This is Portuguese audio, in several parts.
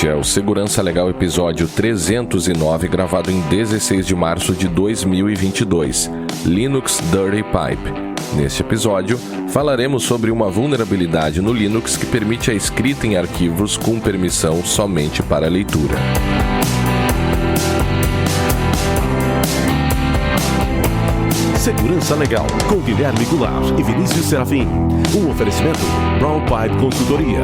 Este é o Segurança Legal episódio 309, gravado em 16 de março de 2022, Linux Dirty Pipe. Neste episódio, falaremos sobre uma vulnerabilidade no Linux que permite a escrita em arquivos com permissão somente para leitura. Segurança Legal, com Guilherme Goulart e Vinícius Serafim. Um oferecimento Brown Pipe Consultoria.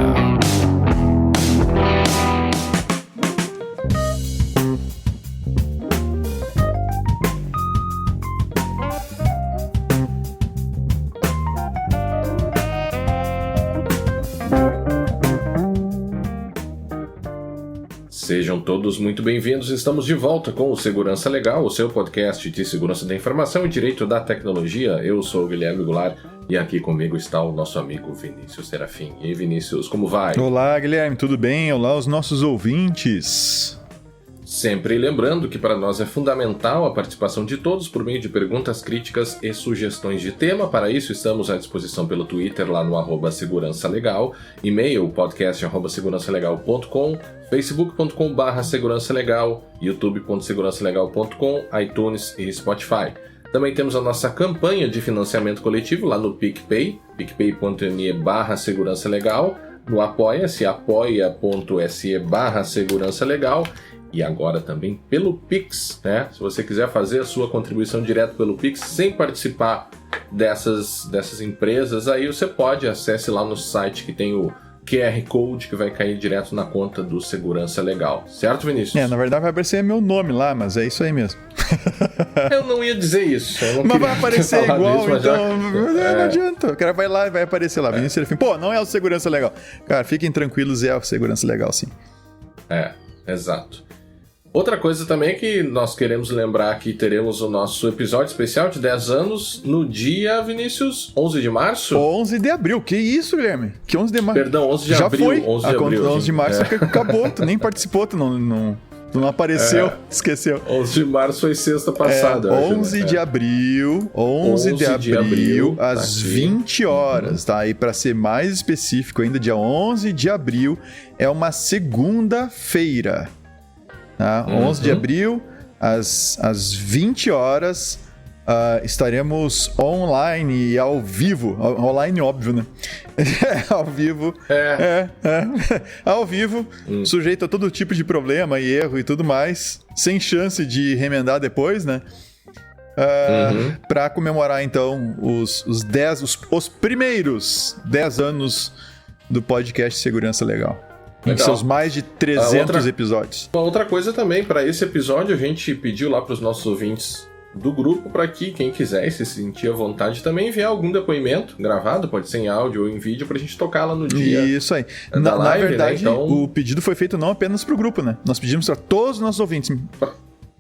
Sejam todos muito bem-vindos, estamos de volta com o Segurança Legal, o seu podcast de segurança da informação e direito da tecnologia. Eu sou o Guilherme Goulart e aqui comigo está o nosso amigo Vinícius Serafim. E aí, Vinícius, como vai? Olá, Guilherme, tudo bem? Olá, os nossos ouvintes. Sempre lembrando que para nós é fundamental a participação de todos por meio de perguntas, críticas e sugestões de tema. Para isso, estamos à disposição pelo Twitter, lá no @segurançalegal, e-mail podcast@segurançalegal.com, facebook.com/segurançalegal, youtube.segurançalegal.com, iTunes e Spotify. Também temos a nossa campanha de financiamento coletivo lá no PicPay, picpay.me/segurançalegal, no Apoia-se, apoia.se/segurançalegal, e agora também pelo Pix, né? Se você quiser fazer a sua contribuição direto pelo Pix sem participar dessas empresas, aí você pode, acesse lá no site que tem o QR Code que vai cair direto na conta do Segurança Legal. Certo, Vinícius? Na verdade vai aparecer meu nome lá, mas é isso aí mesmo. Eu não ia dizer isso. Mas vai aparecer igual, disso, então não adianta. O cara vai lá e vai aparecer lá. Vinícius Serafim. Pô, não é o Segurança Legal. Cara, fiquem tranquilos, é o Segurança Legal, sim. Exato. Outra coisa também é que nós queremos lembrar que teremos o nosso episódio especial de 10 anos no dia, Vinícius, 11 de março? 11 de abril, que isso, Guilherme? Que 11 de março? Perdão, 11 de já abril. Foi. 11 de abril. 11 de março acabou, tu nem participou, tu não apareceu, esqueceu. 11 de março foi sexta passada. 11 de abril, 11 de abril, às 20 horas, tá? E para ser mais específico ainda, dia 11 de abril é uma segunda-feira. Tá? 11 de abril, às 20 horas, estaremos online e ao vivo. Online, óbvio, né? Ao vivo. Ao vivo, sujeito a todo tipo de problema e erro e tudo mais, sem chance de remendar depois, né? Para comemorar, então, os primeiros 10 anos do podcast Segurança Legal. Em seus mais de 300 episódios. Uma outra coisa também, para esse episódio a gente pediu lá para os nossos ouvintes do grupo para que quem quiser se sentir à vontade também enviar algum depoimento gravado, pode ser em áudio ou em vídeo, para a gente tocar lá no dia. Isso aí. Da live, na verdade, né? Então, o pedido foi feito não apenas para o grupo, né? Nós pedimos para todos os nossos ouvintes.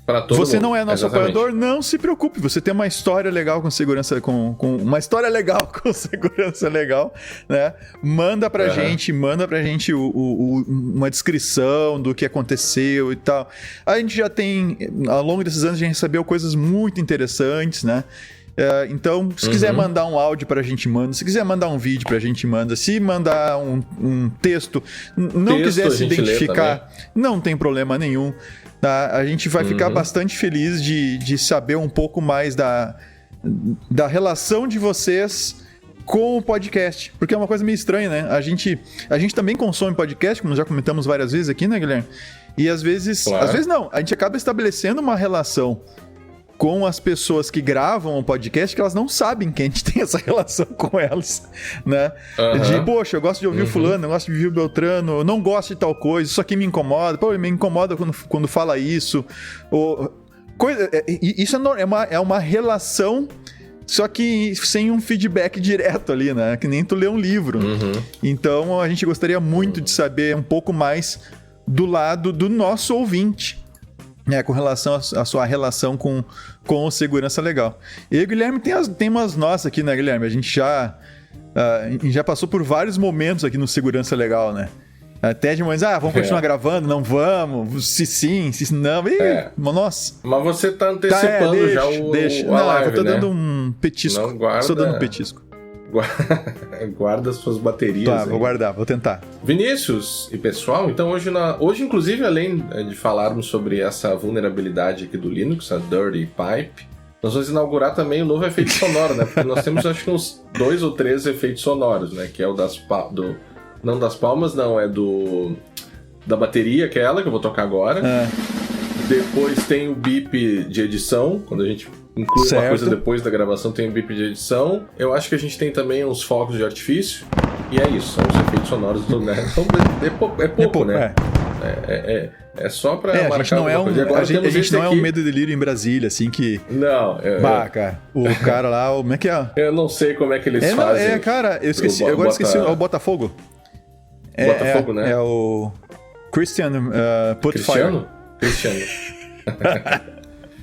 Para todo Você mundo. não é nosso apoiador, não se preocupe. Você tem uma história legal com segurança, com uma história legal com segurança legal, né? Manda pra gente uma descrição do que aconteceu e tal. A gente já tem, ao longo desses anos, a gente recebeu coisas muito interessantes, né? Então, se quiser mandar um áudio pra gente, manda. Se quiser mandar um vídeo pra gente, manda. Se mandar um texto, não quiser se identificar, não tem problema nenhum. Tá? A gente vai ficar bastante feliz de saber um pouco mais da relação de vocês com o podcast. Porque é uma coisa meio estranha, né? A gente também consome podcast, como já comentamos várias vezes aqui, né, Guilherme? E às vezes não, a gente acaba estabelecendo uma relação com as pessoas que gravam o podcast que elas não sabem que a gente tem essa relação com elas, né? De, poxa, eu gosto de ouvir o fulano, eu gosto de ouvir o Beltrano, eu não gosto de tal coisa, isso aqui me incomoda, me incomoda quando fala isso. Isso é uma relação, só que sem um feedback direto ali, né? Que nem tu lê um livro. Então, a gente gostaria muito de saber um pouco mais do lado do nosso ouvinte, com relação à sua relação com o Segurança Legal. E aí, Guilherme, tem umas nossas aqui, né, Guilherme? A gente já passou por vários momentos aqui no Segurança Legal, né? Até de momentos, vamos continuar gravando? Não vamos? Se sim, se não. Nossa. Mas você tá antecipando já a live, eu tô né? dando um petisco. Não guarda. Estou dando um petisco. Guarda suas baterias. Tá, aí. vou guardar, vou tentar. Vinícius e pessoal, então hoje inclusive, além de falarmos sobre essa vulnerabilidade aqui do Linux, a Dirty Pipe, nós vamos inaugurar também o novo efeito sonoro, né? Porque nós temos acho que uns 2 ou 3 efeitos sonoros, né? Que é o não das palmas, não, é da bateria, que é ela que eu vou tocar agora. Depois tem o beep de edição, quando a gente inclui uma coisa depois da gravação, tem o beep de edição. Eu acho que a gente tem também uns fogos de artifício. E é isso, são os efeitos sonoros do né? Então, é pouco, né? É só pra marcar a gente não é coisa. A gente não é um Medo e Delírio em Brasília, assim, que... Não. Cara, o cara lá, como é que é? Eu não sei como é que eles fazem. Cara, eu esqueci, agora esqueci, é o Botafogo. Botafogo, né? É o Christian Putfire. Cristiano.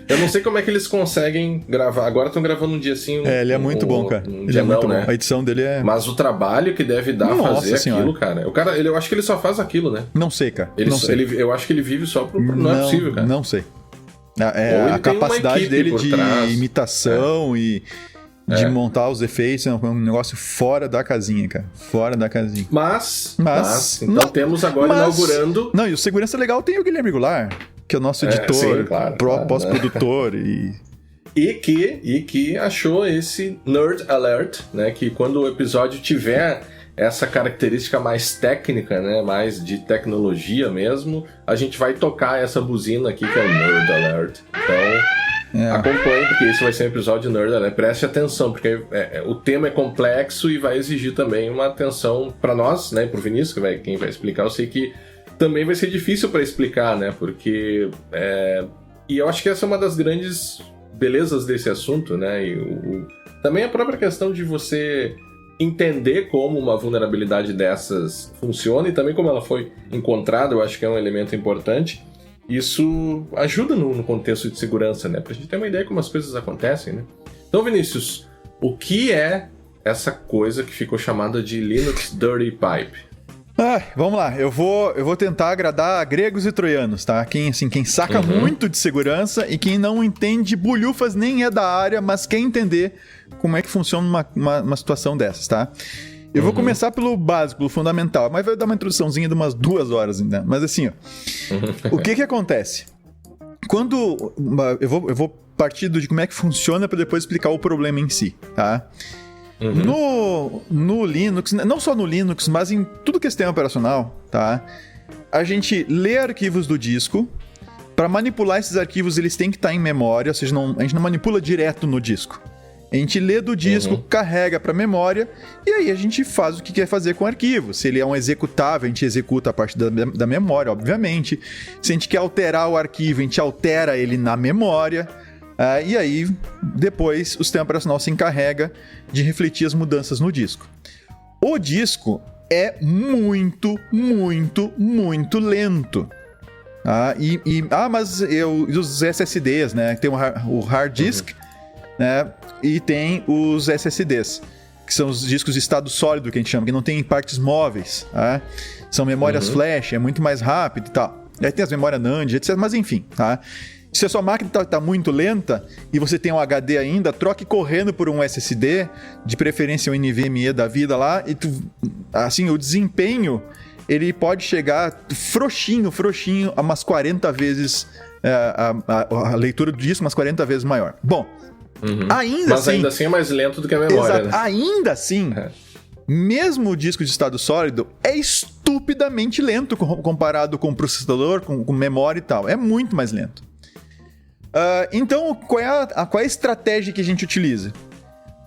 Eu não sei como é que eles conseguem gravar. Agora estão gravando um dia assim. Ele é muito bom, cara. Ele é muito bom. A edição dele é... Mas o trabalho que deve dar fazer senhora. Aquilo, cara. O cara, eu acho que ele só faz aquilo, né? Não sei, cara. Não sei. Eu acho que ele vive só pro... Não é possível, cara. Não sei. A capacidade dele de imitação e de montar os efeitos é um negócio fora da casinha, cara. Fora da casinha. Mas então temos agora inaugurando... Não, e o Segurança Legal tem o Guilherme Goulart, que é o nosso editor, sim, claro, pós-produtor e que achou esse Nerd Alert, né? Que quando o episódio tiver essa característica mais técnica, né? Mais de tecnologia mesmo, a gente vai tocar essa buzina aqui que é o Nerd Alert. Então, acompanhe, porque isso vai ser um episódio Nerd Alert. Preste atenção, porque o tema é complexo e vai exigir também uma atenção para nós, né? Pro Vinícius, quem vai explicar, eu sei que também vai ser difícil para explicar, né? Porque... E eu acho que essa é uma das grandes belezas desse assunto, né? E também a própria questão de você entender como uma vulnerabilidade dessas funciona e também como ela foi encontrada, eu acho que é um elemento importante. Isso ajuda no contexto de segurança, né? Pra gente ter uma ideia de como as coisas acontecem, né? Então, Vinícius, o que é essa coisa que ficou chamada de Linux Dirty Pipe? Vamos lá, eu vou tentar agradar gregos e troianos, tá? Quem saca muito de segurança e quem não entende bulhufas nem é da área, mas quer entender como é que funciona uma situação dessas, tá? Eu vou começar pelo básico, pelo fundamental, mas vai dar uma introduçãozinha de umas 2 horas ainda. Mas assim, o que acontece? Quando... Eu vou partir de como é que funciona para depois explicar o problema em si, tá? No Linux, não só no Linux, mas em tudo que é sistema operacional, tá? A gente lê arquivos do disco. Para manipular esses arquivos, eles têm que estar em memória, ou seja, a gente não manipula direto no disco. A gente lê do disco, carrega para memória, e aí a gente faz o que quer fazer com o arquivo. Se ele é um executável, a gente executa a parte da memória, obviamente. Se a gente quer alterar o arquivo, a gente altera ele na memória. E aí, depois, o sistema operacional se encarrega de refletir as mudanças no disco. O disco é muito, muito, muito lento. Mas os SSDs, né? Tem o hard disk, né? E tem os SSDs, que são os discos de estado sólido, que a gente chama, que não tem partes móveis. Tá? São memórias flash, é muito mais rápido e tal. Aí tem as memórias NAND, etc. Mas enfim, tá? Se a sua máquina está muito lenta e você tem um HD ainda, troque correndo por um SSD, de preferência um NVMe da vida lá, e assim, o desempenho ele pode chegar frouxinho, a umas 40 vezes a leitura do disco, umas 40 vezes maior. Bom, ainda assim é mais lento do que a memória. Exato, né? Ainda assim, mesmo o disco de estado sólido é estupidamente lento comparado com o processador, com memória e tal. É muito mais lento. Então, qual é a estratégia que a gente utiliza?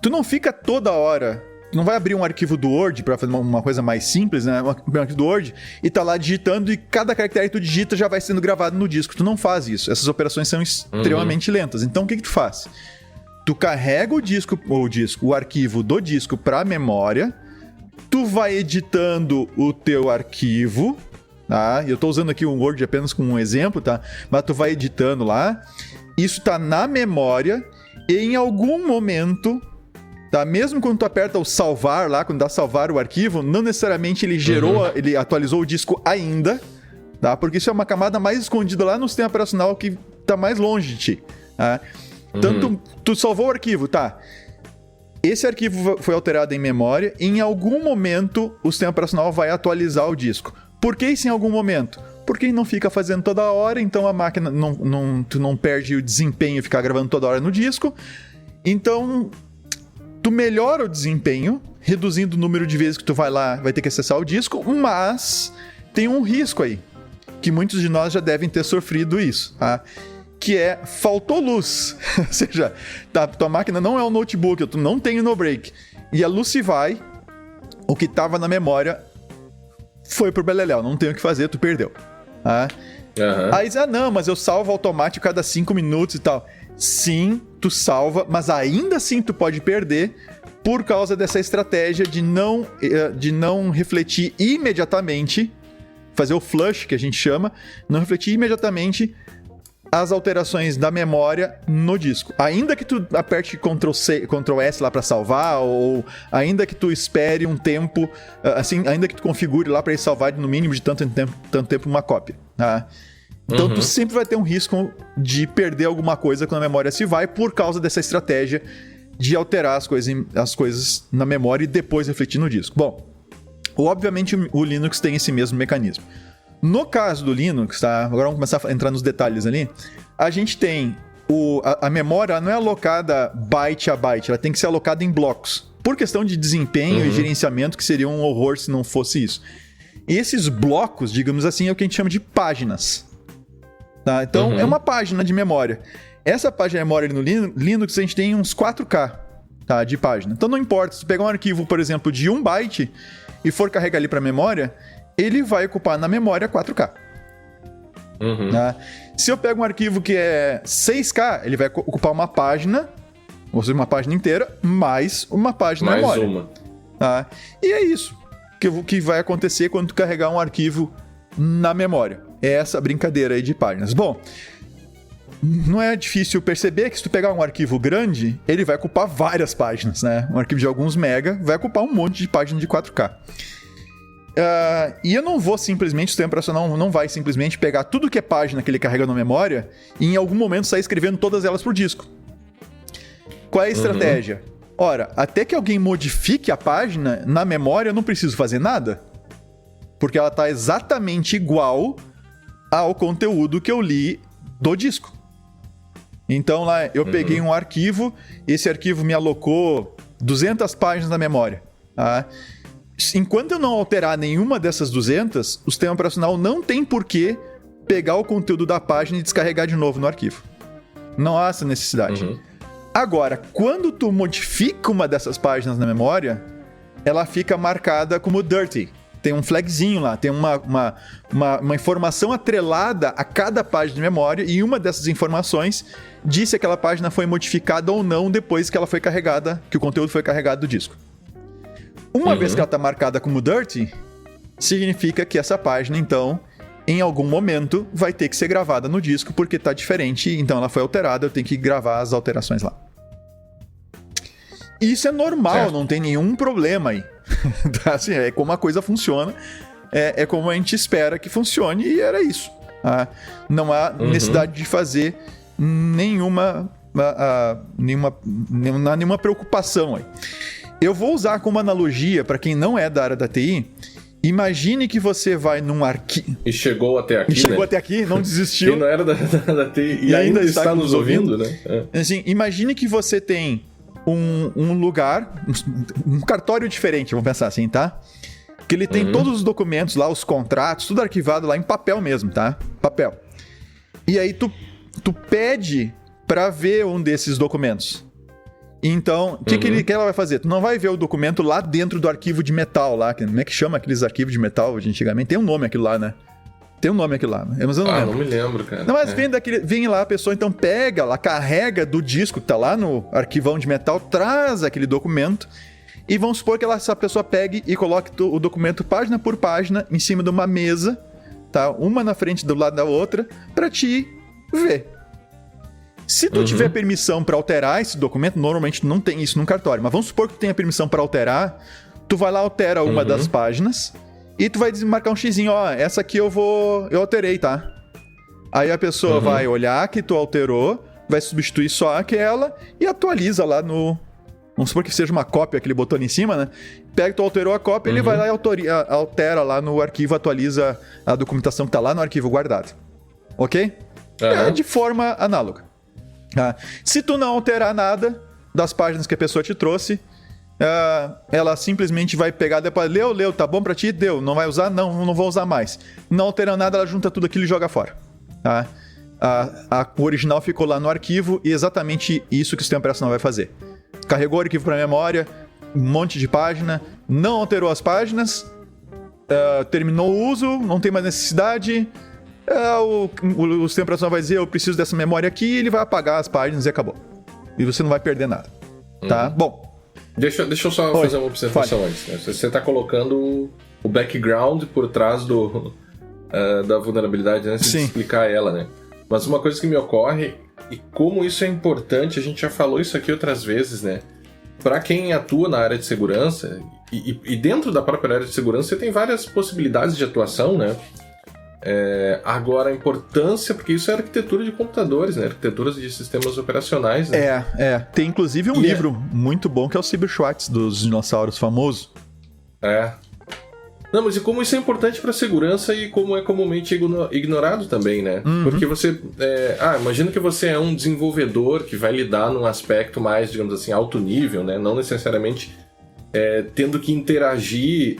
Tu não fica toda hora... Tu não vai abrir um arquivo do Word para fazer uma coisa mais simples, né? Um arquivo do Word e tá lá digitando e cada caractere que tu digita já vai sendo gravado no disco. Tu não faz isso. Essas operações são extremamente lentas. Então, o que tu faz? Tu carrega o arquivo do disco para a memória, tu vai editando o teu arquivo, tá? Eu tô usando aqui o Word apenas como um exemplo, tá? Mas tu vai editando lá, isso tá na memória e em algum momento, tá? Mesmo quando tu aperta o salvar lá, quando dá salvar o arquivo, não necessariamente ele ele atualizou o disco ainda, tá? Porque isso é uma camada mais escondida lá no sistema operacional que tá mais longe de ti, tá? Então tu salvou o arquivo, tá? Esse arquivo foi alterado em memória, e em algum momento o sistema operacional vai atualizar o disco. Por que isso em algum momento? Porque não fica fazendo toda hora, então a máquina tu não perde o desempenho ficar gravando toda hora no disco. Então, tu melhora o desempenho, reduzindo o número de vezes que tu vai ter que acessar o disco, mas tem um risco aí, que muitos de nós já devem ter sofrido isso, tá? Que é, faltou luz. Ou seja, tua máquina não é um notebook, tu não tem o no-break. E a luz se vai, o que estava na memória foi pro beleléu, não tem o que fazer, tu perdeu. Tá? Aí diz, não, mas eu salvo automático cada 5 minutos e tal. Sim, tu salva, mas ainda assim tu pode perder por causa dessa estratégia de não refletir imediatamente, fazer o flush, que a gente chama, não refletir imediatamente as alterações da memória no disco. Ainda que tu aperte Ctrl S lá para salvar, ou ainda que tu espere um tempo, assim, ainda que tu configure lá para ele salvar no mínimo de tanto tempo uma cópia, tá? Então tu sempre vai ter um risco de perder alguma coisa quando a memória se vai, por causa dessa estratégia de alterar as coisas na memória e depois refletir no disco. Bom, obviamente o Linux tem esse mesmo mecanismo. No caso do Linux, tá? Agora vamos começar a entrar nos detalhes ali. A gente tem a memória não é alocada byte a byte, ela tem que ser alocada em blocos. Por questão de desempenho e gerenciamento, que seria um horror se não fosse isso. E esses blocos, digamos assim, é o que a gente chama de páginas. Tá? Então, é uma página de memória. Essa página de memória no Linux, a gente tem uns 4K, tá, de página. Então, não importa. Se tu pegar um arquivo, por exemplo, de 1 byte e for carregar ali para a memória, ele vai ocupar na memória 4K. Tá? Se eu pego um arquivo que é 6K, ele vai ocupar uma página, ou seja, uma página inteira, mais uma página na memória. Mais uma. Tá? E é isso que vai acontecer quando tu carregar um arquivo na memória. É essa brincadeira aí de páginas. Bom, não é difícil perceber que se tu pegar um arquivo grande, ele vai ocupar várias páginas, né? Um arquivo de alguns mega vai ocupar um monte de páginas de 4K. E eu não vou simplesmente, o sistema operacional não vai simplesmente pegar tudo que é página que ele carrega na memória e em algum momento sair escrevendo todas elas por disco. Qual é a estratégia? Ora, até que alguém modifique a página, na memória eu não preciso fazer nada. Porque ela está exatamente igual ao conteúdo que eu li do disco. Então lá eu peguei um arquivo, esse arquivo me alocou 200 páginas na memória. Tá? Enquanto eu não alterar nenhuma dessas 200, o sistema operacional não tem por que pegar o conteúdo da página e descarregar de novo no arquivo. Não há essa necessidade. Agora, quando tu modifica uma dessas páginas na memória, ela fica marcada como dirty. Tem um flagzinho lá, tem uma informação atrelada a cada página de memória, e uma dessas informações diz se aquela página foi modificada ou não depois que ela foi carregada, que o conteúdo foi carregado do disco. Uma vez que ela está marcada como dirty, significa que essa página, então, em algum momento, vai ter que ser gravada no disco, porque está diferente, então ela foi alterada, eu tenho que gravar as alterações lá. Isso é normal, certo. Não tem nenhum problema aí. Assim, é como a coisa funciona, é como a gente espera que funcione, e era isso. Não há necessidade de fazer nenhuma preocupação aí. Eu vou usar como analogia, para quem não é da área da TI, imagine que você vai num arquivo... E chegou até aqui, até aqui, não desistiu. Quem não era da TI e ainda está nos ouvindo, né? Assim, imagine que você tem um lugar, um cartório diferente, vamos pensar assim, tá? Que ele tem todos os documentos lá, os contratos, tudo arquivado lá em papel mesmo, tá? Papel. E aí tu pede para ver um desses documentos. Então, o que ela vai fazer? Tu não vai ver o documento lá dentro do arquivo de metal lá. Como é que chama aqueles arquivos de metal de antigamente? Tem um nome aquilo lá, né? Tem um nome aquilo lá. Mas eu não lembro. Não me lembro, cara. Não, mas vem lá a pessoa, então pega lá, carrega do disco que tá lá no arquivão de metal, traz aquele documento e vamos supor que essa pessoa pegue e coloque o documento página por página em cima de uma mesa, tá? Uma na frente do lado da outra, pra te ver. Se tu tiver permissão para alterar esse documento, normalmente não tem isso num cartório, mas vamos supor que tu tenha permissão para alterar, tu vai lá, altera uma das páginas e tu vai marcar um xizinho, essa aqui eu alterei, tá? Aí a pessoa vai olhar que tu alterou, vai substituir só aquela e atualiza lá vamos supor que seja uma cópia que ele botou ali em cima, né? Pega, tu alterou a cópia, ele vai lá e altera lá no arquivo, atualiza a documentação que tá lá no arquivo guardado. Ok? É de forma análoga. Se tu não alterar nada das páginas que a pessoa te trouxe, ela simplesmente vai pegar depois, leu, tá bom pra ti? Deu, não vai usar? Não vou usar mais. Não alterando nada, ela junta tudo aquilo e joga fora. Tá? O original ficou lá no arquivo e exatamente isso que o sistema operacional vai fazer. Carregou o arquivo para memória, um monte de página, não alterou as páginas, terminou o uso, não tem mais necessidade, o sistema operacional vai dizer, eu preciso dessa memória aqui, ele vai apagar as páginas e acabou. E você não vai perder nada. Tá? Bom. Deixa eu só fazer uma observação antes. Né? Você está colocando o background por trás da vulnerabilidade antes de explicar ela, né? Mas uma coisa que me ocorre, e como isso é importante, a gente já falou isso aqui outras vezes, né? Para quem atua na área de segurança, e dentro da própria área de segurança, você tem várias possibilidades de atuação, né? Agora, a importância, porque isso é arquitetura de computadores, né? Arquiteturas de sistemas operacionais, né? Tem inclusive um livro muito bom que é o Cyberschatz, dos dinossauros famoso. Não, mas e como isso é importante para a segurança e como é comumente ignorado também, né? Porque você... imagina que você é um desenvolvedor que vai lidar num aspecto mais, digamos assim, alto nível, né? Não necessariamente tendo que interagir,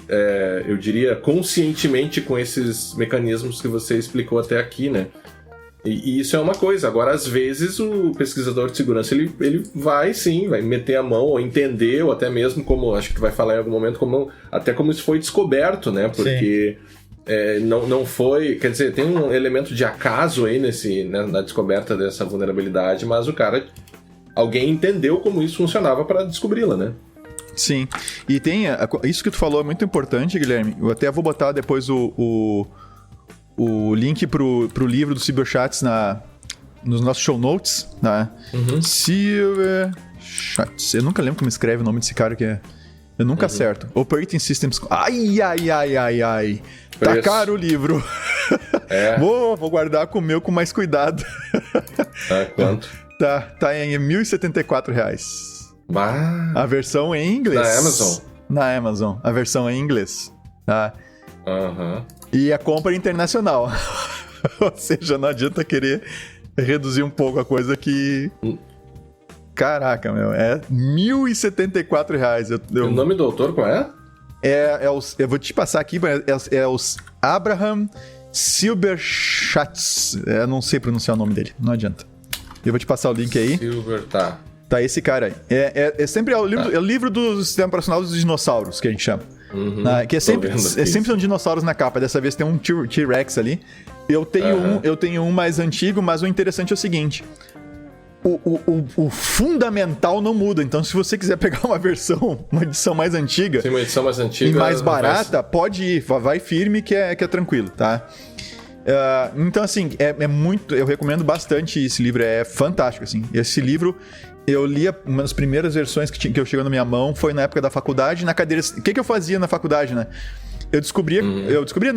eu diria, conscientemente com esses mecanismos que você explicou até aqui, né? E isso é uma coisa. Agora, às vezes, o pesquisador de segurança, ele vai meter a mão, ou entender, ou até mesmo, como acho que tu vai falar em algum momento, até como isso foi descoberto, né? Porque não foi... Quer dizer, tem um elemento de acaso aí na descoberta dessa vulnerabilidade, mas alguém entendeu como isso funcionava para descobri-la, né? Sim. E tem... Isso que tu falou é muito importante, Guilherme. Eu até vou botar depois o link pro livro do Cyberschatz nos nossos show notes, né? Cyberschatz. Eu nunca lembro como escreve o nome desse cara que é... Eu nunca acerto. Operating Systems... Ai. Tá caro o livro. Vou guardar com o meu com mais cuidado. Quanto? Tá em R$1.074. A versão em inglês. Na Amazon? Na Amazon. A versão em inglês. Tá? E a compra internacional. Ou seja, não adianta querer reduzir um pouco a coisa que... Caraca, meu. É R$1.074. O nome do autor qual é? Eu vou te passar aqui, é os Abraham Cyberschatz. Eu não sei pronunciar o nome dele, não adianta. Eu vou te passar o link aí. Tá esse cara aí. É sempre o livro do sistema operacional dos dinossauros, que a gente chama. Que é sempre são dinossauros na capa. Dessa vez tem um T-Rex ali. Eu tenho um mais antigo, mas o interessante é o seguinte: o fundamental não muda. Então, se você quiser pegar uma edição mais antiga, sim, uma edição mais antiga e mais barata, pode ir, vai firme que é tranquilo, tá? Então, assim, eu recomendo bastante esse livro, é fantástico, assim. Esse livro, eu li uma das primeiras versões que eu chegou na minha mão, foi na época da faculdade, na cadeira... O que eu fazia na faculdade, né? Eu descobria,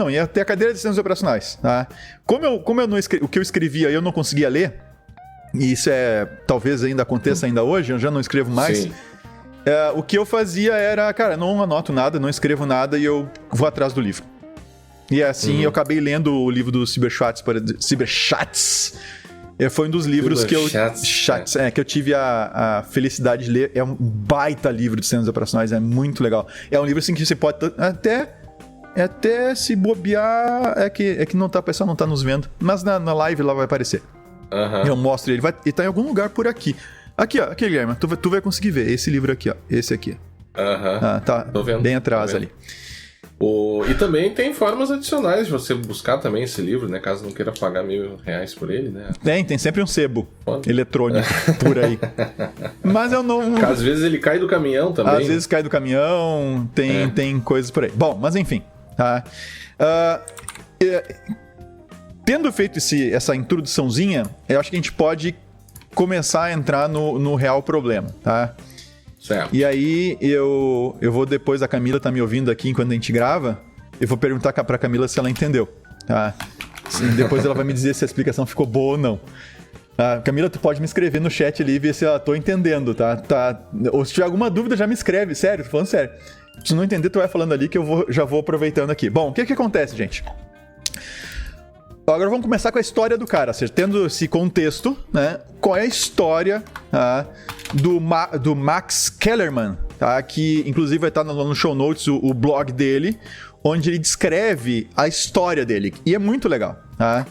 ia até a cadeira de sistemas operacionais, tá? Como eu não escrevi, o que eu escrevia eu não conseguia ler, e isso talvez ainda aconteça ainda hoje, eu já não escrevo mais. Sim. O que eu fazia era, cara, não anoto nada, não escrevo nada e eu vou atrás do livro. E assim eu acabei lendo o livro do Cyberschatz. Foi um dos livros que eu tive a felicidade de ler. É um baita livro de sistemas operacionais, é muito legal. É um livro assim que você pode até se bobear. É que o pessoal não tá nos vendo, mas na live lá vai aparecer. Eu mostro ele. Ele tá em algum lugar por aqui. Aqui, Guilherme, tu vai conseguir ver esse livro aqui, ó. Esse aqui. Tá tô vendo, bem atrás ali. E também tem formas adicionais de você buscar também esse livro, né? Caso não queira pagar R$1.000 por ele, né? Tem sempre um sebo eletrônico por aí. Mas eu não... Às vezes ele cai do caminhão também. Às vezes cai do caminhão, tem coisas por aí. Bom, mas enfim. Tá? Tendo feito essa introduçãozinha, eu acho que a gente pode começar a entrar no real problema, tá? Certo. E aí, eu vou depois, a Camila tá me ouvindo aqui enquanto a gente grava, eu vou perguntar pra Camila se ela entendeu, tá? Depois ela vai me dizer se a explicação ficou boa ou não. A Camila, tu pode me escrever no chat ali e ver se eu tô entendendo, tá? Ou se tiver alguma dúvida, já me escreve. Sério, tô falando sério. Se não entender, tu vai falando ali que eu já vou aproveitando aqui. Bom, o que acontece, gente? Agora vamos começar com a história do cara, tendo esse contexto, né? Qual é a história do Max Kellerman, tá? Que inclusive vai estar no show notes o blog dele, onde ele descreve a história dele. E é muito legal, tá?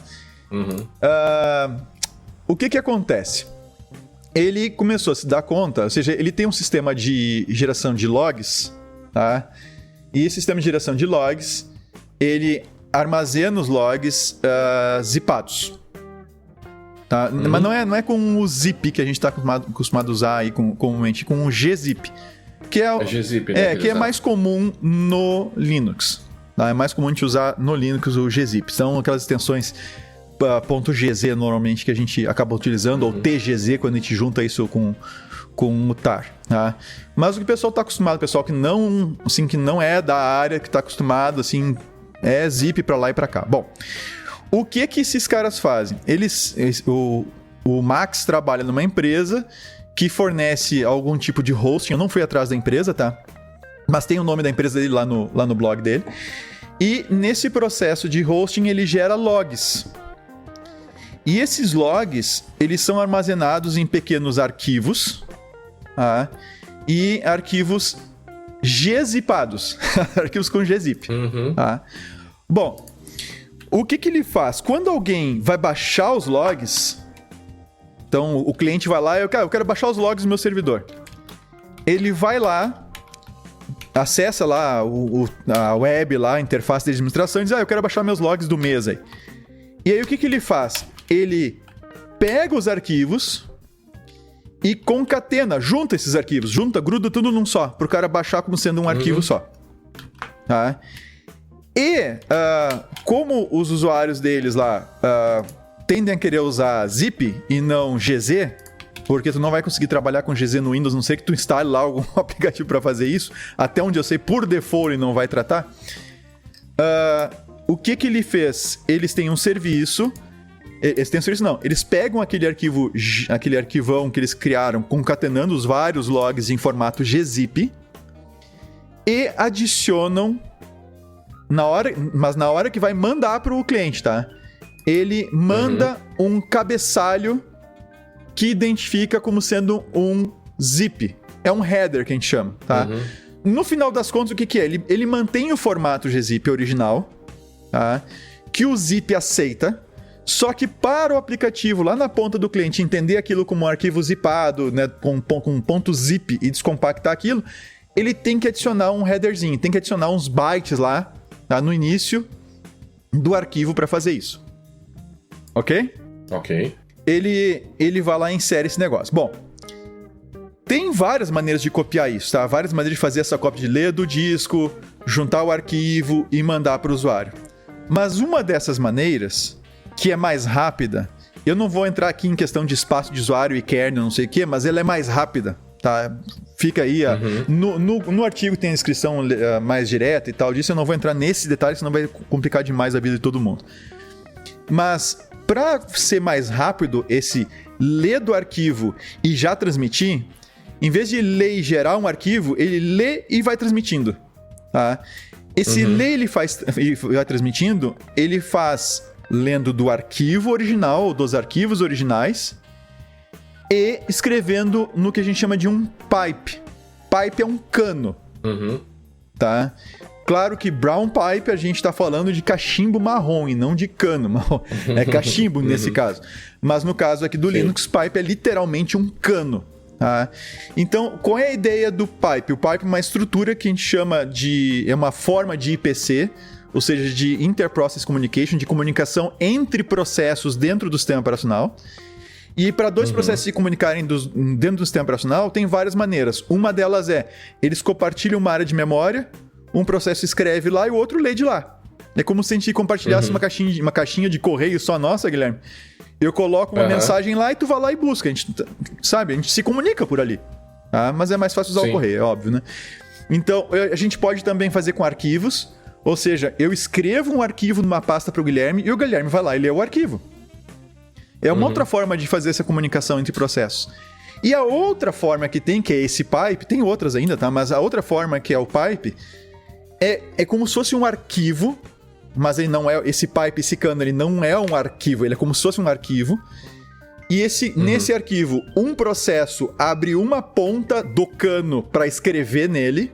O que acontece? Ele começou a se dar conta, ou seja, ele tem um sistema de geração de logs, tá? E esse sistema de geração de logs, ele armazena os logs zipados. Tá? Mas não é com o zip que a gente está acostumado a usar aí comumente, com o gzip. Que é gzip, né? Que é mais comum no Linux. Tá? É mais comum a gente usar no Linux o gzip. São aquelas extensões .gz normalmente que a gente acaba utilizando, ou tgz quando a gente junta isso com o tar. Tá? Mas o que o pessoal está acostumado, o pessoal que não é da área, que está acostumado, assim, é zip para lá e para cá. Bom, o que esses caras fazem? O Max trabalha numa empresa que fornece algum tipo de hosting. Eu não fui atrás da empresa, tá? Mas tem o nome da empresa dele lá no blog dele. E nesse processo de hosting ele gera logs. E esses logs, eles são armazenados em pequenos arquivos, tá? E arquivos gzipados. Arquivos com gzip. Tá? Bom, o que ele faz? Quando alguém vai baixar os logs, então o cliente vai lá, eu quero baixar os logs do meu servidor. Ele vai lá, acessa lá a web, lá, a interface de administração e diz, eu quero baixar meus logs do mês aí. E aí o que ele faz? Ele pega os arquivos e concatena, junta esses arquivos, gruda tudo num só, pro cara baixar como sendo um arquivo só. Tá? E como os usuários deles lá tendem a querer usar zip e não gz, porque tu não vai conseguir trabalhar com gz no Windows, não sei que tu instale lá algum aplicativo para fazer isso, até onde eu sei, por default ele não vai tratar. O que ele fez? Eles têm um serviço. Eles pegam aquele arquivão que eles criaram, concatenando os vários logs em formato gzip e adicionam na hora que vai mandar para o cliente, tá? Ele manda um cabeçalho que identifica como sendo um zip. É um header que a gente chama, tá? No final das contas, o que é? Ele mantém o formato gzip original, tá? Que o zip aceita. Só que para o aplicativo lá na ponta do cliente entender aquilo como um arquivo zipado, né, com ponto zip e descompactar aquilo, ele tem que adicionar um headerzinho, tem que adicionar uns bytes lá, tá, no início do arquivo para fazer isso. Ok? Ok. Ele vai lá e insere esse negócio. Bom, tem várias maneiras de copiar isso, tá? Várias maneiras de fazer essa cópia, de ler do disco, juntar o arquivo e mandar para o usuário. Mas uma dessas maneiras, que é mais rápida, eu não vou entrar aqui em questão de espaço de usuário e kernel, não sei o que, mas ela é mais rápida, tá? Fica aí, no artigo tem a descrição mais direta e tal disso, eu não vou entrar nesse detalhe, senão vai complicar demais a vida de todo mundo. Mas, para ser mais rápido esse ler do arquivo e já transmitir, em vez de ler e gerar um arquivo, ele lê e vai transmitindo, tá? Esse ler e vai transmitindo, ele faz lendo do arquivo original, dos arquivos originais, e escrevendo no que a gente chama de um pipe. Pipe é um cano, tá? Claro que brown pipe a gente está falando de cachimbo marrom e não de cano. É cachimbo nesse caso. Mas no caso aqui do Linux, pipe é literalmente um cano. Tá? Então, qual é a ideia do pipe? O pipe é uma estrutura que a gente chama de... é uma forma de IPC, ou seja, de Inter-Process Communication, de comunicação entre processos dentro do sistema operacional. E para dois processos se comunicarem dentro do sistema operacional, tem várias maneiras. Uma delas é, eles compartilham uma área de memória, um processo escreve lá e o outro lê de lá. É como se a gente compartilhasse uma caixinha de correio só nossa, Guilherme. Eu coloco uma mensagem lá e tu vai lá e busca. A gente, sabe, a gente se comunica por ali. Tá? Mas é mais fácil usar o correio, é óbvio, né? Então, a gente pode também fazer com arquivos. Ou seja, eu escrevo um arquivo numa pasta para o Guilherme e o Guilherme vai lá e lê o arquivo. É uma outra forma de fazer essa comunicação entre processos. E a outra forma que tem, que é esse pipe, tem outras ainda, tá? Mas a outra forma que é o pipe é como se fosse um arquivo, mas ele não é, esse pipe, esse cano, ele não é um arquivo, ele é como se fosse um arquivo. E nesse arquivo, um processo abre uma ponta do cano para escrever nele,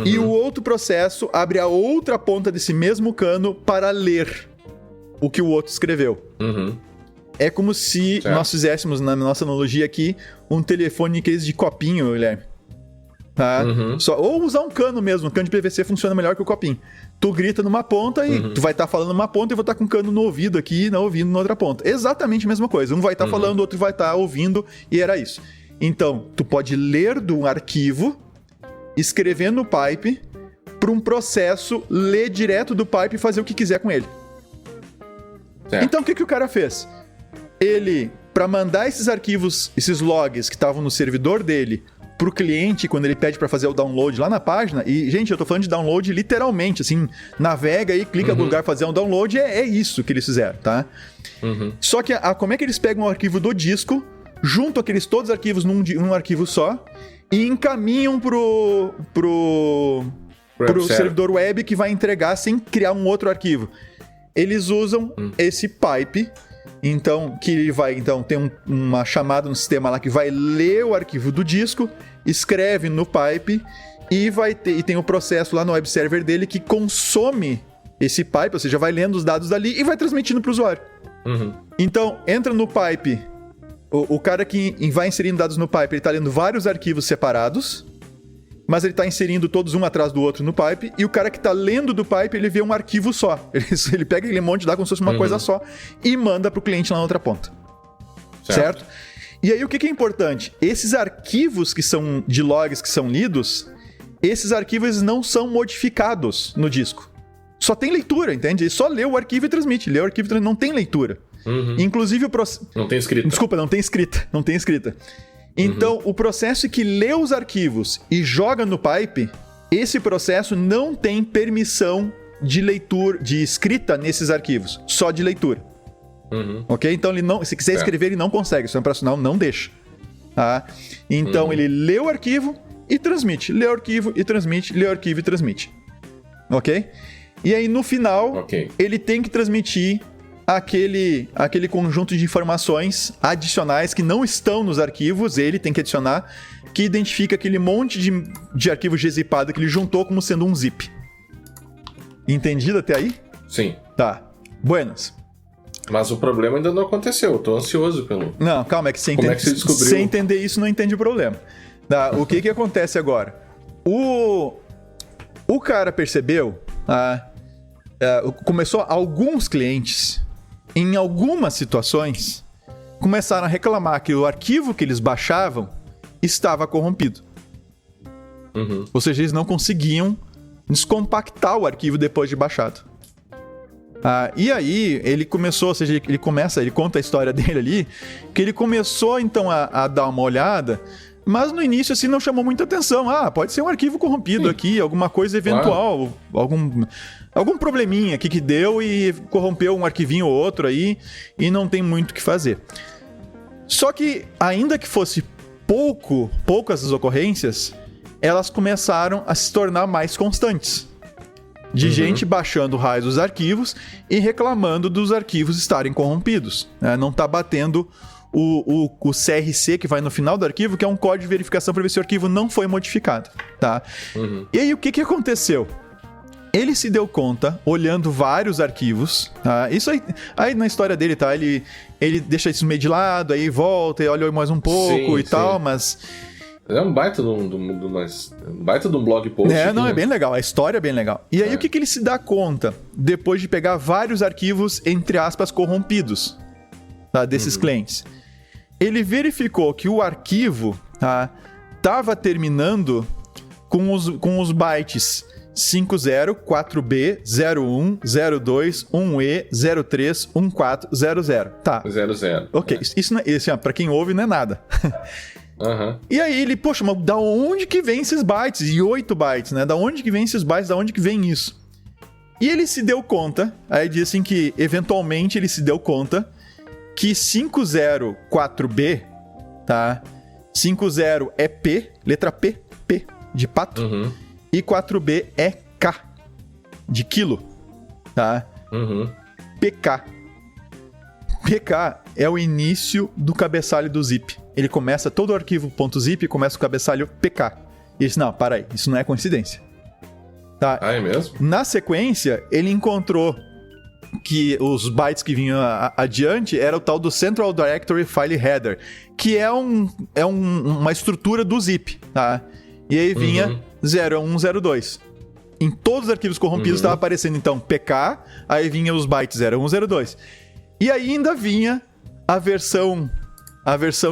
e o outro processo abre a outra ponta desse mesmo cano para ler o que o outro escreveu. É como se nós fizéssemos, na nossa analogia aqui, um telefone case de copinho, Guilherme. Tá? Ou usar um cano mesmo. Um cano de PVC funciona melhor que o copinho. Tu grita numa ponta e tu vai estar falando numa ponta e eu vou estar com um cano no ouvido aqui, não ouvindo na outra ponta. Exatamente a mesma coisa. Um vai estar falando, o outro vai estar ouvindo, e era isso. Então, tu pode ler de um arquivo, escrever no pipe, para um processo ler direto do pipe e fazer o que quiser com ele. Então, o que o cara fez? Ele, para mandar esses arquivos, esses logs que estavam no servidor dele pro cliente, quando ele pede para fazer o download lá na página, e, gente, eu tô falando de download literalmente, assim, navega aí, clica no lugar, fazer um download, é isso que eles fizeram, tá? Só que como é que eles pegam o arquivo do disco, juntam aqueles todos os arquivos num arquivo só, e encaminham pro servidor web que vai entregar sem criar um outro arquivo. Eles usam esse pipe, então, que ele vai, então, tem uma chamada no sistema lá que vai ler o arquivo do disco, escreve no pipe e tem o processo lá no web server dele que consome esse pipe, ou seja, vai lendo os dados dali e vai transmitindo para o usuário. Então, entra no pipe, o cara que vai inserindo dados no pipe, ele está lendo vários arquivos separados, mas ele está inserindo todos um atrás do outro no pipe, e o cara que está lendo do pipe, ele vê um arquivo só. Ele pega aquele monte de dados como se fosse uma coisa só e manda para o cliente lá na outra ponta. Certo? E aí o que é importante? Esses arquivos que são de logs que são lidos, esses arquivos não são modificados no disco. Só tem leitura, entende? Ele só lê o arquivo e transmite. Lê o arquivo e transmite. Não tem leitura. Inclusive o processo... Não tem escrita. Desculpa, não tem escrita. Não tem escrita. Então, o processo que lê os arquivos e joga no pipe, esse processo não tem permissão de leitura, de escrita nesses arquivos, só de leitura. Ok? Então, ele não, se quiser escrever, ele não consegue. O sistema operacional não deixa. Tá? Então, ele lê o arquivo e transmite. Lê o arquivo e transmite. Lê o arquivo e transmite. Ok? E aí, no final, ele tem que transmitir aquele conjunto de informações adicionais que não estão nos arquivos, ele tem que adicionar, que identifica aquele monte de arquivo gzipado que ele juntou como sendo um zip. Entendido até aí? Sim. Tá. Buenas. Mas o problema ainda não aconteceu, eu tô ansioso pelo... Não, calma, é que você Como é que você descobriu? Sem entender isso, não entende o problema. Tá? O que acontece agora? O cara percebeu, começou alguns clientes... Em algumas situações, começaram a reclamar que o arquivo que eles baixavam estava corrompido. Ou seja, eles não conseguiam descompactar o arquivo depois de baixado. E aí, ele começou, ou seja, ele conta a história dele ali, que ele começou então a dar uma olhada, mas no início assim não chamou muita atenção. Pode ser um arquivo corrompido aqui, alguma coisa eventual, algum probleminha aqui que deu e corrompeu um arquivinho ou outro aí e não tem muito o que fazer. Só que, ainda que fosse poucas as ocorrências, elas começaram a se tornar mais constantes. De gente baixando raios dos arquivos e reclamando dos arquivos estarem corrompidos. Não está batendo o CRC que vai no final do arquivo, que é um código de verificação para ver se o arquivo não foi modificado. Tá? E aí, o que aconteceu? Ele se deu conta, olhando vários arquivos, tá? Isso aí na história dele, tá? Ele deixa isso meio de lado, aí volta e olha mais um pouco tal, mas... É um baita de um blog post. É bem legal, a história é bem legal. E aí o que ele se dá conta? Depois de pegar vários arquivos, entre aspas, corrompidos, tá? Desses clientes. Ele verificou que o arquivo estava terminando com os bytes 50, 4B, 01, 02, 1E, 03, 14, 00. Tá. 00. Ok, isso pra quem ouve não é nada. E aí ele, poxa, mas da onde que vem esses bytes? E 8 bytes, né? Da onde que vem esses bytes? Da onde que vem isso? E ele se deu conta, aí diz assim que eventualmente ele se deu conta que 504B, tá? 50 é P, letra P de pato, e 4B é K, de quilo, tá? PK é o início do cabeçalho do zip. Ele começa, todo o arquivo .zip começa o cabeçalho PK. E ele disse, não, para aí, isso não é coincidência. Tá? Ah, é mesmo? Na sequência, ele encontrou que os bytes que vinham adiante era o tal do Central Directory File Header, que é uma estrutura do zip, tá? E aí vinha 0102. Em todos os arquivos corrompidos estava aparecendo, então, PK, aí vinha os bytes 0102. E aí ainda vinha a versão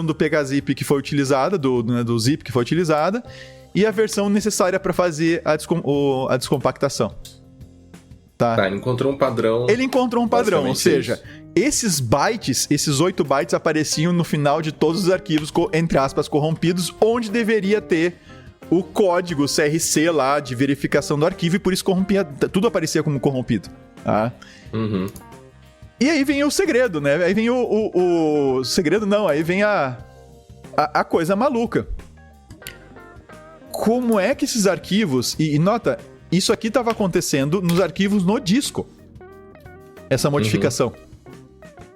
do PKZip que foi utilizada, do zip que foi utilizada, e a versão necessária para fazer a descompactação. Tá, ele encontrou um padrão. Ele encontrou um padrão, ou seja, esses bytes, esses 8 bytes apareciam no final de todos os arquivos, entre aspas, corrompidos, onde deveria ter o código CRC lá de verificação do arquivo, e por isso corrompia, tudo aparecia como corrompido. Tá? E aí vem o segredo, né? Aí vem o segredo não, aí vem a coisa maluca. Como é que esses arquivos... E nota, isso aqui estava acontecendo nos arquivos no disco. Essa modificação.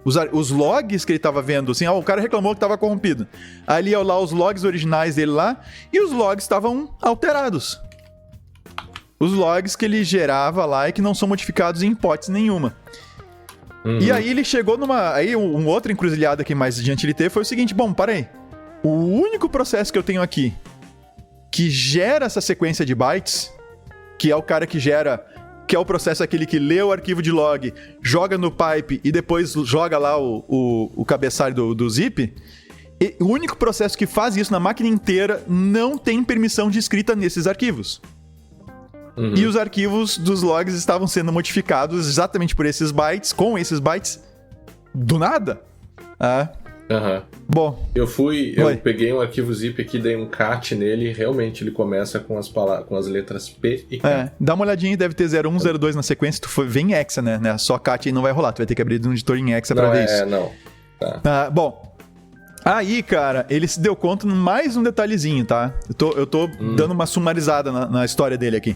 Os logs que ele estava vendo, assim, o cara reclamou que estava corrompido. Ali ia lá os logs originais dele lá, e os logs estavam alterados. Os logs que ele gerava lá e que não são modificados em hipótese nenhuma. E aí ele chegou numa... Aí um outro encruzilhada que mais adiante ele teve foi o seguinte, bom, para aí. O único processo que eu tenho aqui que gera essa sequência de bytes, que é o cara que gera... Que é o processo aquele que lê o arquivo de log, joga no pipe e depois joga lá o cabeçalho do zip. E o único processo que faz isso na máquina inteira não tem permissão de escrita nesses arquivos. E os arquivos dos logs estavam sendo modificados exatamente por esses bytes, com esses bytes, do nada. Bom. Eu peguei um arquivo zip aqui, dei um cat nele, e realmente ele começa com as letras P e K. Dá uma olhadinha, deve ter 0102 na sequência, tu vê em hexa, né? Só cat aí não vai rolar, tu vai ter que abrir um editor em hexa pra ver isso. Não. Tá. Bom. Aí, cara, ele se deu conta de mais um detalhezinho, tá? Eu tô dando uma sumarizada na história dele aqui.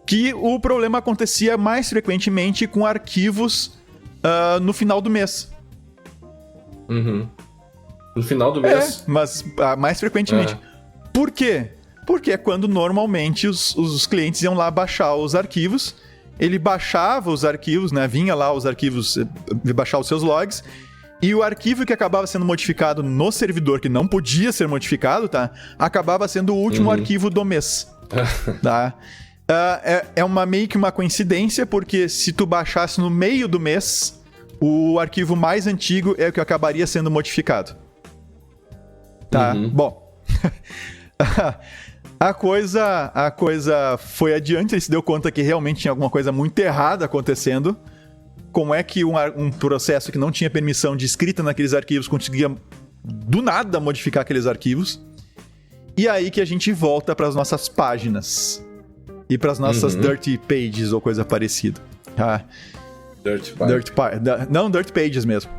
Que o problema acontecia mais frequentemente com arquivos no final do mês. No final do mês? Mas mais frequentemente. Por quê? Porque é quando normalmente os clientes iam lá baixar os arquivos. Ele baixava os arquivos, né? Vinha lá os arquivos, baixar os seus logs. E o arquivo que acabava sendo modificado no servidor, que não podia ser modificado, tá? Acabava sendo o último arquivo do mês. Tá? É meio que uma coincidência, porque se tu baixasse no meio do mês, o arquivo mais antigo é o que acabaria sendo modificado. Tá? Bom. A coisa foi adiante, ele se deu conta que realmente tinha alguma coisa muito errada acontecendo. Como é que um processo que não tinha permissão de escrita naqueles arquivos conseguia, do nada, modificar aqueles arquivos? E aí que a gente volta para as nossas páginas. E para as nossas Dirty Pages ou coisa parecida. Tá? Dirty Pages mesmo.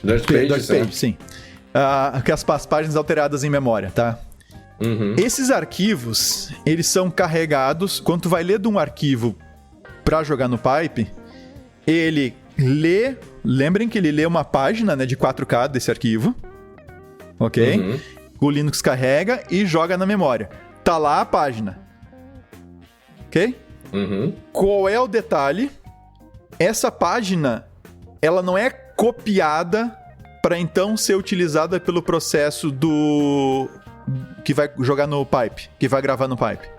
Dirty Pages, sim. As páginas alteradas em memória, tá? Esses arquivos, eles são carregados... Quando tu vai ler de um arquivo para jogar no pipe... Ele lê... Lembrem que ele lê uma página, né, de 4K desse arquivo. Ok? O Linux carrega e joga na memória. Tá lá a página. Ok? Qual é o detalhe? Essa página, ela não é copiada para então ser utilizada pelo processo que vai jogar no pipe, que vai gravar no pipe.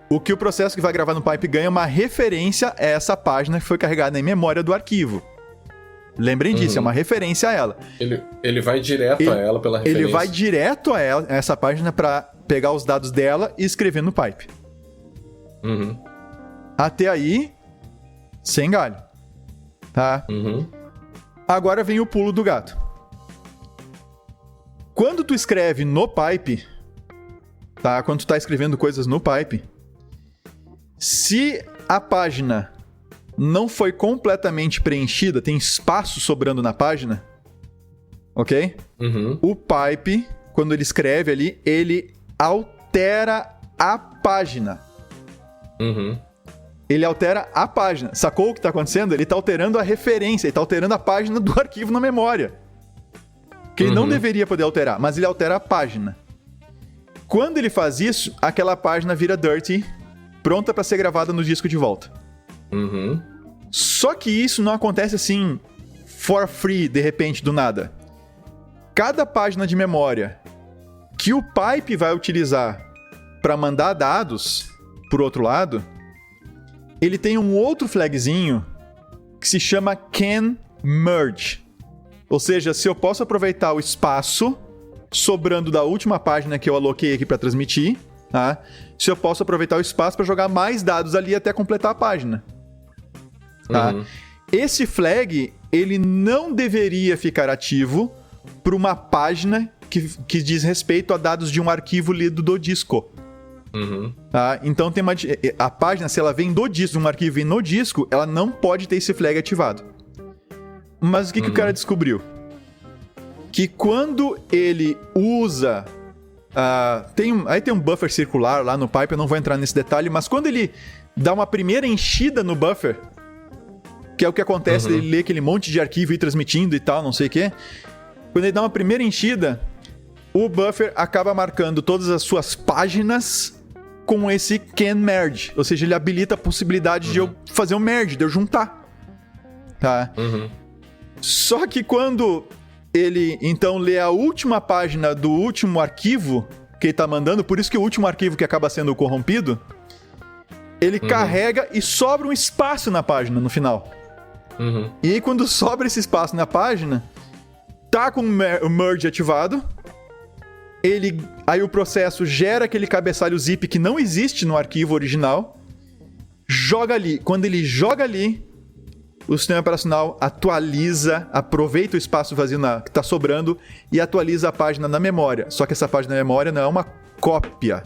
O que o processo que vai gravar no pipe ganha uma referência a essa página que foi carregada em memória do arquivo. Lembrem disso, é uma referência a ela. Ele vai direto a ela pela referência. Ele vai direto a essa página para pegar os dados dela e escrever no pipe. Até aí, sem galho. Tá? Agora vem o pulo do gato. Quando tu escreve no pipe... Tá? Quando tu tá escrevendo coisas no pipe, se a página não foi completamente preenchida, tem espaço sobrando na página, ok? O pipe, quando ele escreve ali, ele altera a página. Ele altera a página. Sacou o que está acontecendo? Ele está alterando a referência, ele está alterando a página do arquivo na memória. Que ele não deveria poder alterar, mas ele altera a página. Quando ele faz isso, aquela página vira dirty, pronta para ser gravada no disco de volta. Só que isso não acontece assim, for free, de repente, do nada. Cada página de memória que o pipe vai utilizar para mandar dados por outro lado, ele tem um outro flagzinho que se chama can merge. Ou seja, se eu posso aproveitar o espaço sobrando da última página que eu aloquei aqui para transmitir, tá? Se eu posso aproveitar o espaço para jogar mais dados ali até completar a página. Tá? Esse flag, ele não deveria ficar ativo para uma página que diz respeito a dados de um arquivo lido do disco. Tá? Então tem a página, se ela vem do disco, de um arquivo vem no disco, ela não pode ter esse flag ativado. Mas o que o cara descobriu? Que quando ele usa... aí tem um buffer circular lá no pipe, eu não vou entrar nesse detalhe, mas quando ele dá uma primeira enchida no buffer, que é o que acontece, ele lê aquele monte de arquivo e ir transmitindo e tal, não sei o quê. Quando ele dá uma primeira enchida, o buffer acaba marcando todas as suas páginas com esse can merge. Ou seja, ele habilita a possibilidade de eu fazer um merge, de eu juntar. Tá? Só que quando ele, então, lê a última página do último arquivo que ele tá mandando, por isso que o último arquivo que acaba sendo corrompido, ele carrega e sobra um espaço na página no final. E aí, quando sobra esse espaço na página, tá com o merge ativado, aí o processo gera aquele cabeçalho zip que não existe no arquivo original, joga ali. Quando ele joga ali, o sistema operacional atualiza, aproveita o espaço vazio que está sobrando e atualiza a página na memória. Só que essa página na memória não é uma cópia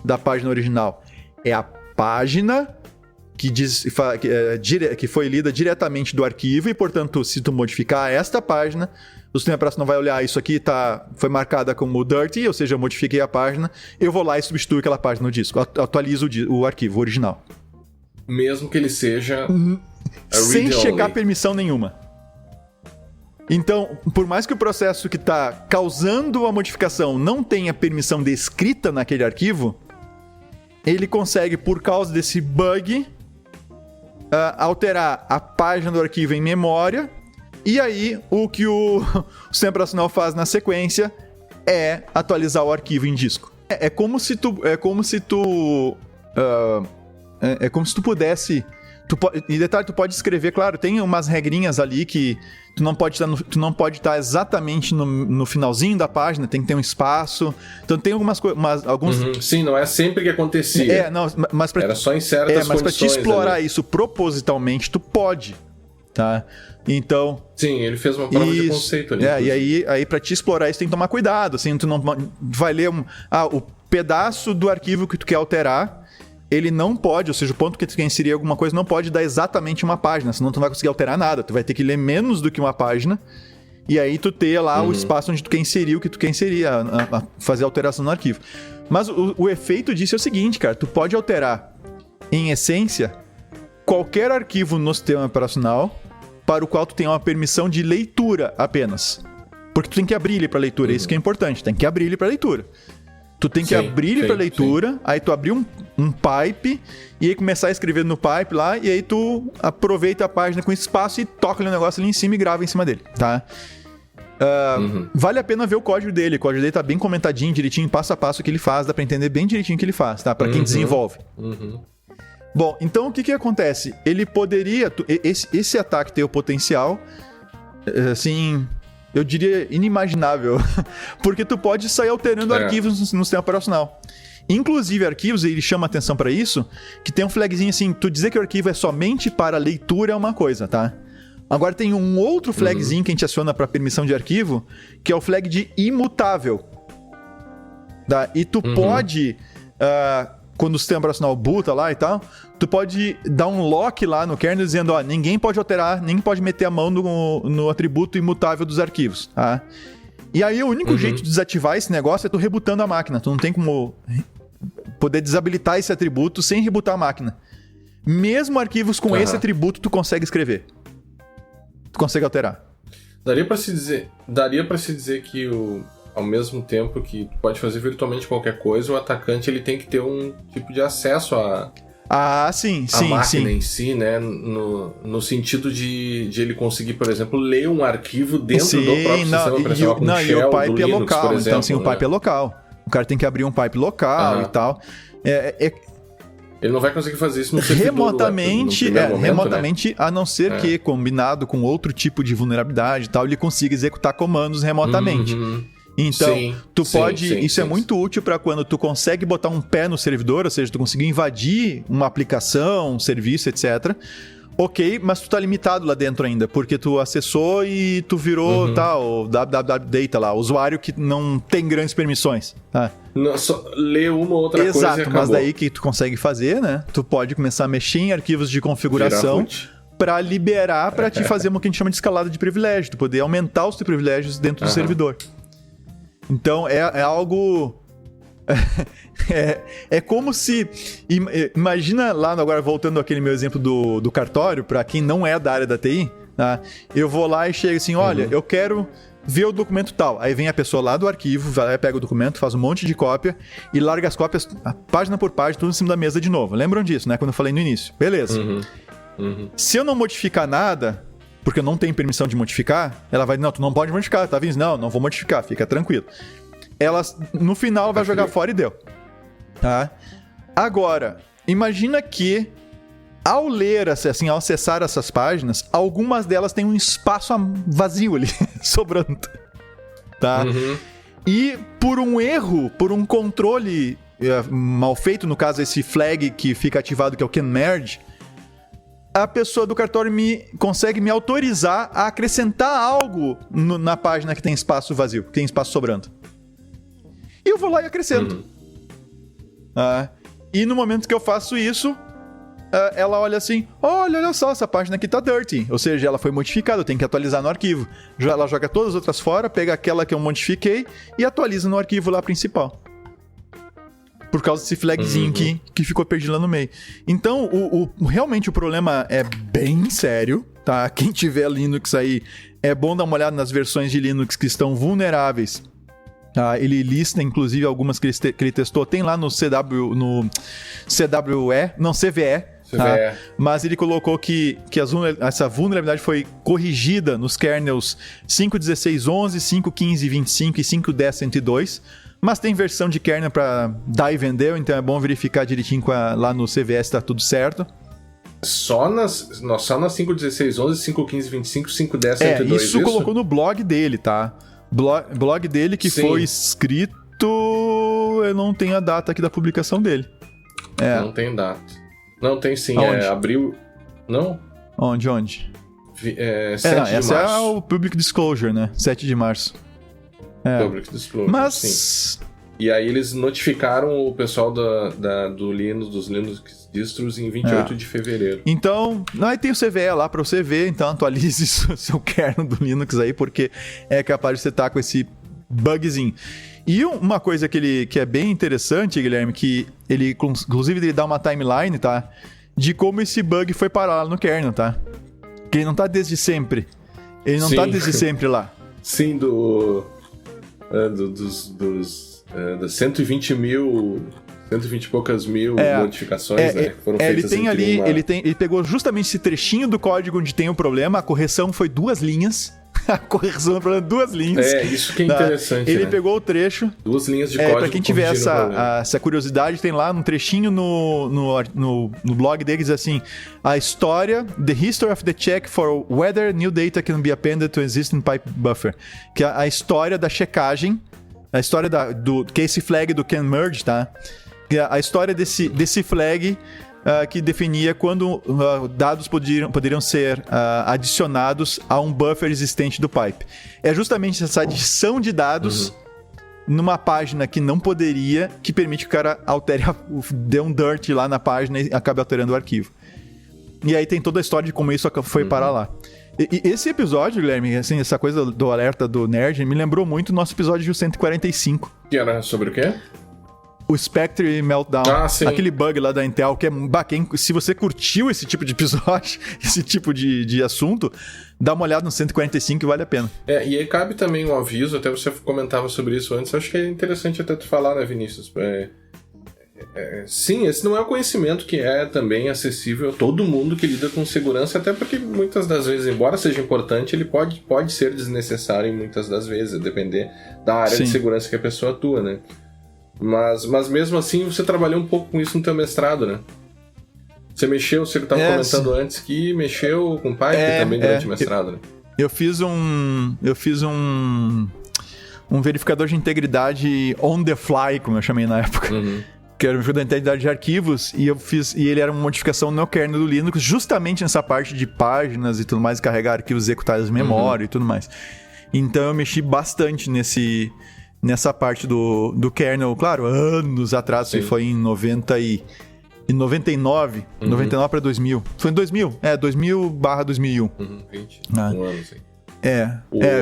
da página original. É a página que foi lida diretamente do arquivo e, portanto, se tu modificar esta página, o sistema operacional vai olhar, isso aqui foi marcada como dirty, ou seja, eu modifiquei a página, eu vou lá e substituo aquela página no disco, atualizo o arquivo original. Mesmo que ele seja... sem checar permissão nenhuma. Então, por mais que o processo que está causando a modificação não tenha permissão de escrita naquele arquivo, ele consegue, por causa desse bug, alterar a página do arquivo em memória, e aí o que o sistema operacional faz na sequência é atualizar o arquivo em disco. É como se tu pudesse... E detalhe, tu pode escrever, claro, tem umas regrinhas ali que tu não pode estar exatamente no finalzinho da página, tem que ter um espaço. Então tem alguns... Sim, não é sempre que acontecia. Mas era só em certas condições. Mas pra te explorar isso propositalmente, tu pode, tá? Então... Sim, ele fez uma prova de conceito ali. E aí pra te explorar isso tem que tomar cuidado, assim, tu não vai ler o pedaço do arquivo que tu quer alterar, ele não pode, ou seja, o ponto que tu quer inserir alguma coisa não pode dar exatamente uma página, senão tu não vai conseguir alterar nada. Tu vai ter que ler menos do que uma página e aí tu ter lá o espaço onde tu quer inserir o que tu quer inserir, fazer alteração no arquivo. Mas o efeito disso é o seguinte, cara, tu pode alterar, em essência, qualquer arquivo no sistema operacional para o qual tu tenha uma permissão de leitura apenas. Porque tu tem que abrir ele para leitura, é isso que é importante, tem que abrir ele para leitura. Tu tem que abrir ele para leitura, aí tu abrir um pipe e aí começar a escrever no pipe lá, e aí tu aproveita a página com espaço e toca o negócio ali em cima e grava em cima dele, tá? Vale a pena ver o código dele. O código dele tá bem comentadinho, direitinho, passo a passo o que ele faz, dá pra entender bem direitinho o que ele faz, tá? Pra quem desenvolve. Bom, então o que acontece? Ele poderia... Esse ataque tem o potencial, assim... Eu diria inimaginável, porque tu pode sair alterando arquivos no sistema operacional. Inclusive arquivos, ele chama atenção para isso, que tem um flagzinho assim, tu dizer que o arquivo é somente para leitura é uma coisa, tá? Agora tem um outro flagzinho que a gente aciona para permissão de arquivo, que é o flag de imutável. Tá? E tu pode, quando o sistema operacional boota lá e tal, tu pode dar um lock lá no kernel dizendo, ninguém pode alterar, nem pode meter a mão no atributo imutável dos arquivos, tá? E aí o único jeito de desativar esse negócio é tu rebutando a máquina. Tu não tem como poder desabilitar esse atributo sem rebootar a máquina. Mesmo arquivos com esse atributo tu consegue escrever. Tu consegue alterar. Daria pra se dizer que ao mesmo tempo que tu pode fazer virtualmente qualquer coisa, o atacante ele tem que ter um tipo de acesso a máquina em si, né? No sentido de ele conseguir, por exemplo, ler um arquivo dentro do próprio sistema operacional com e o pipe do é Linux, local. por exemplo, então, assim, o pipe é local. O cara tem que abrir um pipe local e tal. Ele não vai conseguir fazer isso no servidor remotamente, momento, né? A não ser que, combinado com outro tipo de vulnerabilidade e tal, ele consiga executar comandos remotamente. Então, isso é muito útil para quando tu consegue botar um pé no servidor, ou seja, tu conseguir invadir uma aplicação, um serviço, etc. Ok, mas tu tá limitado lá dentro ainda, porque tu acessou e tu virou o www.data lá, usuário que não tem grandes permissões. Tá? Não, só lê uma ou outra coisa e acabou. Exato, mas daí que tu consegue fazer, né? Tu pode começar a mexer em arquivos de configuração para liberar, para te fazer o que a gente chama de escalada de privilégio, tu poder aumentar os teus privilégios dentro do servidor. Então, é algo... é como se... Imagina lá, agora voltando àquele meu exemplo do cartório, para quem não é da área da TI, tá? Eu vou lá e chego assim, olha, eu quero ver o documento tal. Aí vem a pessoa lá do arquivo, vai lá, pega o documento, faz um monte de cópia e larga as cópias, página por página, tudo em cima da mesa de novo. Lembram disso, né? Quando eu falei no início. Beleza. Se eu não modificar nada... porque eu não tenho permissão de modificar, ela vai, não, tu não pode modificar, tá vendo? Não vou modificar, fica tranquilo. Ela, no final, vai jogar fora e deu. Tá? Agora, imagina que, ao ler, assim, ao acessar essas páginas, algumas delas têm um espaço vazio ali, sobrando. Tá? E por um erro, por um controle mal feito, no caso esse flag que fica ativado, que é o can merge, a pessoa do cartório consegue me autorizar a acrescentar algo na página que tem espaço vazio, que tem espaço sobrando. E eu vou lá e acrescento. E no momento que eu faço isso, ela olha assim, olha só, essa página aqui tá dirty. Ou seja, ela foi modificada, eu tenho que atualizar no arquivo. Ela joga todas as outras fora, pega aquela que eu modifiquei e atualiza no arquivo lá principal. Por causa desse flagzinho que ficou perdido lá no meio. Então, realmente o problema é bem sério, tá? Quem tiver Linux aí, é bom dar uma olhada nas versões de Linux que estão vulneráveis. Tá? Ele lista, inclusive, algumas que ele testou. Tem lá no CVE. Tá? Mas ele colocou que essa vulnerabilidade foi corrigida nos kernels 5.16.11, 5.15.25 e 5.10.102. Mas tem versão de kernel para dar e vender, então é bom verificar direitinho lá no CVS se tá tudo certo. Só nas 5.16.11, 5.15.25, 5.10.102, isso colocou no blog dele, tá? Blog dele que foi escrito... Eu não tenho a data aqui da publicação dele. Não tem data. Não, tem sim. Aonde? Abril... Não? Onde? 7 de essa março. É o Public Disclosure, né? 7 de março. Public Disclosure, mas... sim. E aí eles notificaram o pessoal do Linux, dos Linux distros em 28 de fevereiro. Então, aí tem o CVE lá pra você ver, então atualize seu kernel do Linux aí, porque é capaz de você estar com esse bugzinho. E uma coisa que é bem interessante, Guilherme, que ele, inclusive, ele dá uma timeline, tá? De como esse bug foi parar lá no kernel, tá? Que ele não tá desde sempre. Ele não tá desde sempre lá. Sim, dos 120 e poucas mil modificações, né, que foram feitas. Ele pegou justamente esse trechinho do código onde tem o problema, a correção foi 2 linhas. A correção do problema 2 linhas. Isso que é interessante. Ele pegou o trecho. 2 linhas de código. Pra quem tiver essa curiosidade, tem lá um trechinho no blog dele, diz assim: a história, the history of the check for whether new data can be appended to existing pipe buffer. Que é a história da checagem, a história do case flag do can merge, tá? Que é a história desse flag que definia quando dados poderiam ser adicionados a um buffer existente do pipe. É justamente essa adição de dados numa página que não poderia, que permite que o cara altere, dê um dirt lá na página e acabe alterando o arquivo. E aí tem toda a história de como isso foi parar lá. E esse episódio, Guilherme, assim, essa coisa do alerta do nerd, me lembrou muito o nosso episódio 145. Que era sobre o quê? O Spectre Meltdown. Ah, sim. Aquele bug lá da Intel, que é... Se você curtiu esse tipo de episódio, esse tipo de assunto, dá uma olhada no 145 que vale a pena. E aí cabe também um aviso, até você comentava sobre isso antes, acho que é interessante até tu falar, né, Vinícius? Sim, esse não é um conhecimento que é também acessível a todo mundo que lida com segurança, até porque muitas das vezes, embora seja importante, ele pode ser desnecessário em muitas das vezes, a depender da área de segurança que a pessoa atua, né? Mas mesmo assim, você trabalhou um pouco com isso no teu mestrado, né? Você estava comentando antes que mexeu com Pipe também durante o mestrado, né? Eu fiz um verificador de integridade on the fly, como eu chamei na época. Que era um verificador de integridade de arquivos, e ele era uma modificação no kernel do Linux, justamente nessa parte de páginas e tudo mais, carregar arquivos executáveis de memória e tudo mais. Então eu mexi bastante nessa parte do kernel, claro, anos atrás, isso foi em 99 para 2000. Foi em 2000? 2000/2001. 21 anos, hein?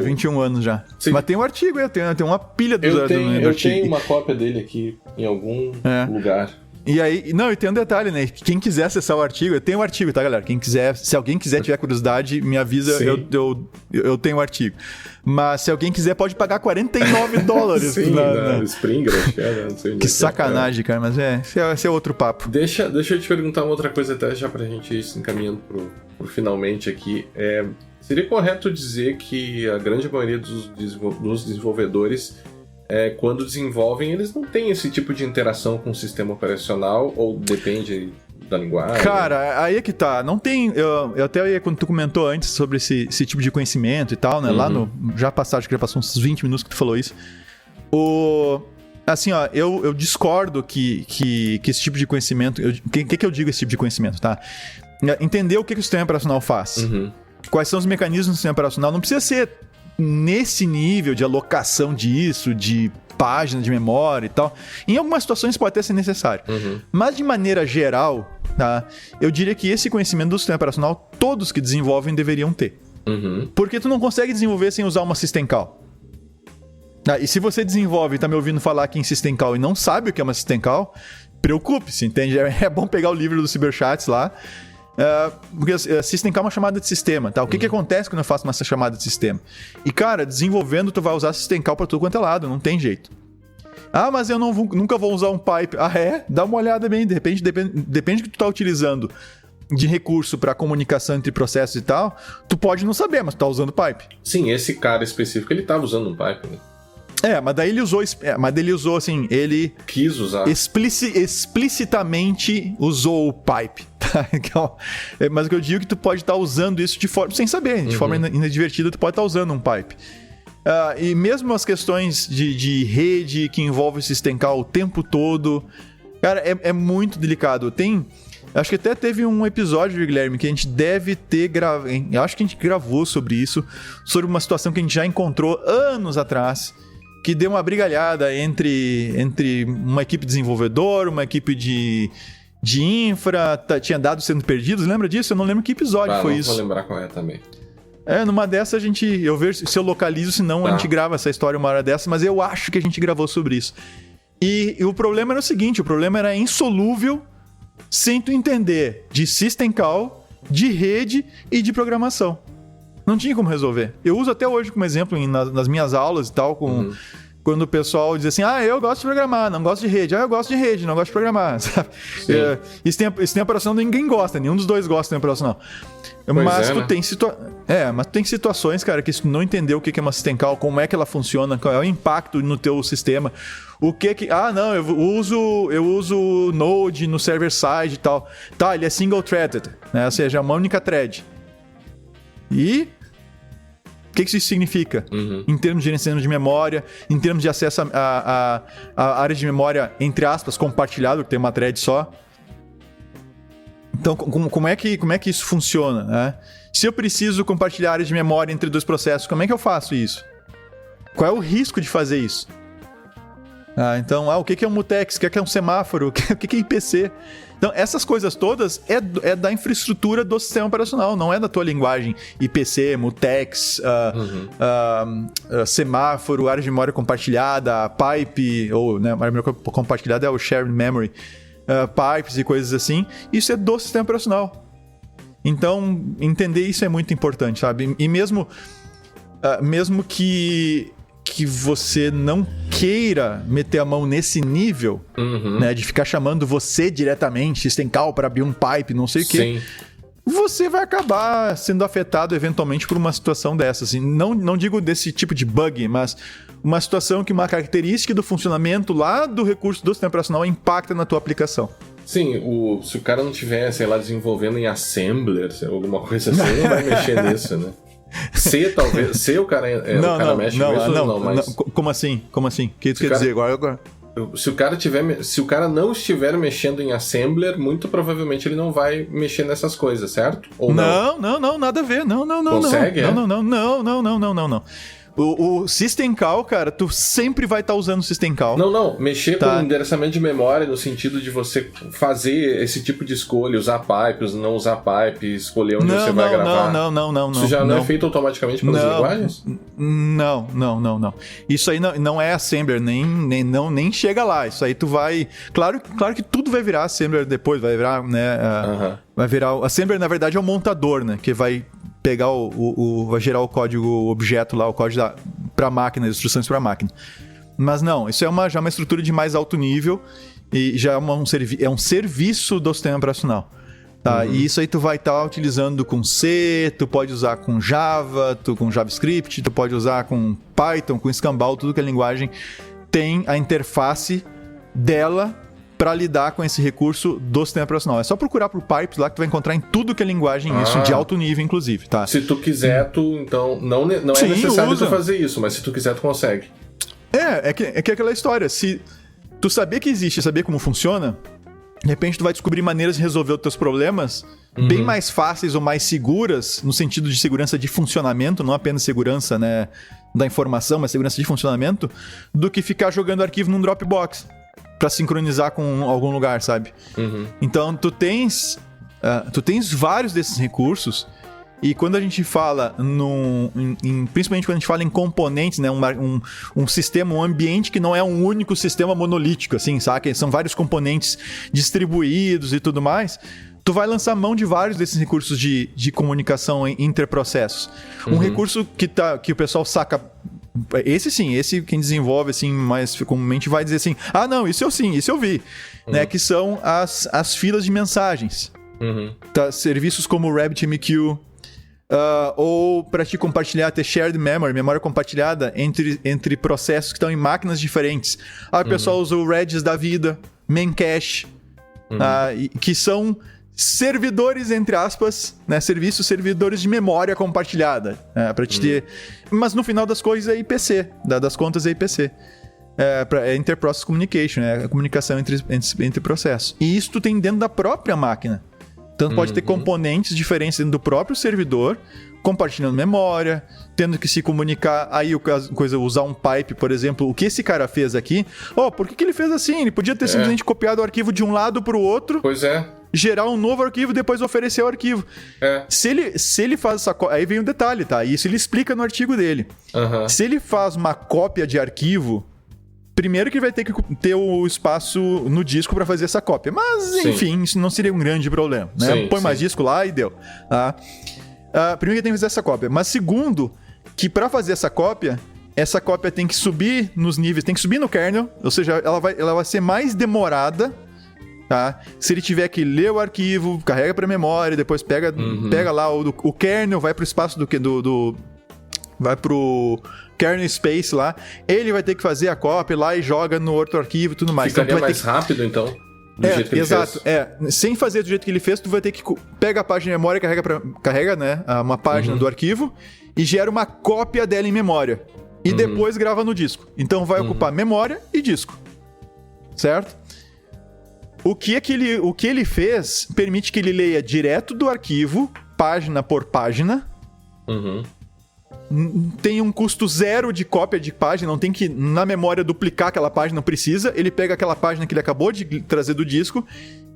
21 anos já. Sim. Mas tem um artigo aí, tem uma pilha do Eu artigo. tenho uma cópia dele aqui em algum lugar. E aí, e tem um detalhe, né? Quem quiser acessar o artigo, eu tenho o artigo, tá, galera? Quem quiser, se alguém quiser, tiver curiosidade, me avisa, eu tenho o artigo. Mas se alguém quiser, pode pagar $49. Sim, na Springer, acho que não sei onde. Que sacanagem, cara, mas esse é outro papo. Deixa eu te perguntar uma outra coisa, até já pra gente ir se encaminhando pro finalmente aqui. Seria correto dizer que a grande maioria dos desenvolvedores, quando desenvolvem, eles não têm esse tipo de interação com o sistema operacional, ou depende da linguagem? Cara, aí é que tá. Não tem... Eu até, quando tu comentou antes sobre esse tipo de conhecimento e tal, né? Lá no... Já passou uns 20 minutos que tu falou isso. Assim, ó, eu discordo que esse tipo de conhecimento... O que eu digo esse tipo de conhecimento, tá? Entender o que o sistema operacional faz. Quais são os mecanismos do sistema operacional. Não precisa ser nesse nível de alocação disso, de página de memória e tal. Em algumas situações pode até ser necessário. Mas de maneira geral, tá? Eu diria que esse conhecimento do sistema operacional, todos que desenvolvem deveriam ter. Porque tu não consegue desenvolver sem usar uma System Call. E se você desenvolve e tá me ouvindo falar aqui em System Call e não sabe o que é uma System Call, preocupe-se, entende? É bom pegar o livro do Cyberchats lá. Porque a System Call é uma chamada de sistema, tá? O que acontece quando eu faço uma chamada de sistema? E, cara, desenvolvendo, tu vai usar System Call pra tudo quanto é lado, não tem jeito. Mas eu nunca vou usar um pipe. Dá uma olhada bem, de repente, depende do que tu tá utilizando de recurso pra comunicação entre processos e tal, tu pode não saber, mas tu tá usando pipe. Sim, esse cara específico, ele tava usando um pipe, né? Mas daí ele usou, assim, ele... Quis usar. Explicitamente usou o pipe, tá? Mas o que eu digo é que tu pode estar usando isso de forma... Sem saber, de forma inadvertida, tu pode estar usando um pipe. E mesmo as questões de rede que envolvem o System Call o tempo todo, cara, é muito delicado. Acho que até teve um episódio, Guilherme, que a gente deve ter gravado... Acho que a gente gravou sobre isso, sobre uma situação que a gente já encontrou anos atrás, que deu uma brigalhada entre uma equipe desenvolvedora, uma equipe de infra, tinha dados sendo perdidos. Lembra disso? Eu não lembro que episódio foi isso. Não vou lembrar qual é também. Numa dessa eu vejo se eu localizo, senão a gente grava essa história uma hora dessa, mas eu acho que a gente gravou sobre isso. E o problema era o seguinte, o problema era insolúvel sem tu entender de System Call, de rede e de programação. Não tinha como resolver. Eu uso até hoje como exemplo nas minhas aulas e tal, quando o pessoal diz assim, eu gosto de programar, não gosto de rede. Eu gosto de rede, não gosto de programar. Sabe? Sistema operacional ninguém gosta, nenhum dos dois gosta de sistema operacional. Mas tu tem situações, cara, que se tu não entender o que é uma System Call, como é que ela funciona, qual é o impacto no teu sistema, eu uso Node no server side e tal. Tá, ele é single threaded, né? Ou seja, é uma única thread. E o que isso significa? Em termos de gerenciamento de memória, em termos de acesso à área de memória, entre aspas, compartilhado, que tem uma thread só. Então, como é que isso funciona? Né? Se eu preciso compartilhar área de memória entre dois processos, como é que eu faço isso? Qual é o risco de fazer isso? Então, o que é um mutex? O que é um semáforo? O que é IPC? Então, essas coisas todas é da infraestrutura do sistema operacional, não é da tua linguagem IPC, mutex, semáforo, área de memória compartilhada, pipe, ou né, área de memória compartilhada é o shared memory, pipes e coisas assim. Isso é do sistema operacional. Então, entender isso é muito importante, sabe? E mesmo que você não queira meter a mão nesse nível, né, de ficar chamando você diretamente, System Call, para abrir um pipe, não sei o quê, você vai acabar sendo afetado eventualmente por uma situação dessa. Assim, não digo desse tipo de bug, mas uma situação que uma característica do funcionamento lá do recurso do sistema operacional impacta na tua aplicação. Sim, se o cara não estiver, sei lá, desenvolvendo em Assembler, alguma coisa assim, ele não vai mexer nisso, né? Talvez. O cara mexe mesmo, mas... Como assim? O que tu quer dizer agora? Se o cara não estiver mexendo em Assembler, muito provavelmente ele não vai mexer nessas coisas, certo? Ou não? Não, nada a ver. Não. Consegue? Não. O System Call, cara, tu sempre vai estar usando o System Call. Não. Mexer com endereçamento de memória no sentido de você fazer esse tipo de escolha, usar pipes, não usar pipe, escolher onde você vai gravar. Não. Isso já não é feito automaticamente pelas linguagens? Não. Isso aí não é Assembler, nem chega lá. Isso aí tu vai... Claro que tudo vai virar Assembler depois, vai virar, né... Vai virar... Assembler, na verdade, é o montador, né? Que vai pegar vai gerar o código objeto lá, o código para máquina, as instruções para máquina. Mas não, isso é já uma estrutura de mais alto nível e já é um serviço do sistema operacional. Tá? E isso aí tu vai estar utilizando com C, tu pode usar com Java, com JavaScript, tu pode usar com Python, com Scambal, tudo que é linguagem tem a interface dela para lidar com esse recurso do sistema operacional. É só procurar por pipes lá que tu vai encontrar em tudo que é linguagem, isso de alto nível, inclusive, tá? Se tu quiser, então, não é necessário tu fazer isso, mas se tu quiser, tu consegue. É que aquela história, se tu saber que existe, saber como funciona, de repente tu vai descobrir maneiras de resolver os teus problemas bem mais fáceis ou mais seguras, no sentido de segurança de funcionamento, não apenas segurança, né, da informação, mas segurança de funcionamento, do que ficar jogando arquivo num Dropbox para sincronizar com algum lugar, sabe? Então, tu tens vários desses recursos e quando a gente fala principalmente quando a gente fala em componentes, né? Um sistema, um ambiente que não é um único sistema monolítico, assim, sabe? São vários componentes distribuídos e tudo mais. Tu vai lançar mão de vários desses recursos de comunicação interprocessos. Um recurso que o pessoal saca... Esse quem desenvolve assim mais comumente vai dizer assim, não, isso eu vi, né? Que são as filas de mensagens. Tá? Serviços como o RabbitMQ, ou para te compartilhar, ter shared memory, memória compartilhada entre processos que estão em máquinas diferentes. O pessoal usa o Redis da vida, Memcache, que são servidores, entre aspas, né? Servidores de memória compartilhada, para te ter. Mas no final das coisas é IPC, das contas é IPC. É Inter-Process Communication, a comunicação entre processos. E isso tu tem dentro da própria máquina. Então pode ter componentes diferentes dentro do próprio servidor, compartilhando memória, tendo que se comunicar. Aí usar um pipe, por exemplo, o que esse cara fez aqui. Por que ele fez assim? Ele podia ter simplesmente copiado o arquivo de um lado para o outro. Pois é. Gerar um novo arquivo e depois oferecer o arquivo. Se ele faz essa cópia... Aí vem um detalhe, tá? Isso ele explica no artigo dele. Se ele faz uma cópia de arquivo, primeiro que ele vai ter que ter o espaço no disco para fazer essa cópia. Mas, enfim, isso não seria um grande problema, né? Põe mais disco lá e deu. Primeiro que tem que fazer essa cópia. Mas segundo, que para fazer essa cópia tem que subir nos níveis, tem que subir no kernel, ou seja, ela vai ser mais demorada. Tá? Se ele tiver que ler o arquivo, carrega para memória, depois pega lá o kernel, vai para o espaço vai pro kernel space lá, ele vai ter que fazer a cópia lá e joga no outro arquivo e tudo mais. Ficaria então, mais rápido, então, do jeito que ele fez. Sem fazer do jeito que ele fez, tu vai ter que pega a página de memória, carrega, né, uma página do arquivo e gera uma cópia dela em memória. E depois grava no disco. Então vai ocupar memória e disco. Certo? O que ele fez permite que ele leia direto do arquivo, página por página, tem um custo zero de cópia de página, não tem que, na memória, duplicar aquela página, não precisa. Ele pega aquela página que ele acabou de trazer do disco,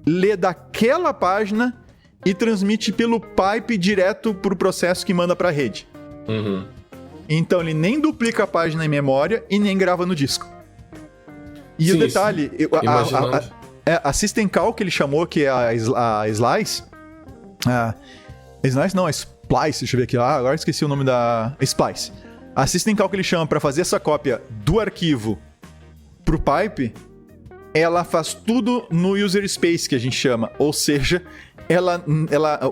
lê daquela página e transmite pelo pipe direto pro processo que manda pra rede. Uhum. Então ele nem duplica a página em memória e nem grava no disco. E o detalhe, a System Call que ele chamou, que é a Slice... Slice não, a Splice, deixa eu ver aqui. Agora esqueci o nome da... Splice. A System Call que ele chama para fazer essa cópia do arquivo pro pipe, ela faz tudo no user space, que a gente chama. Ou seja,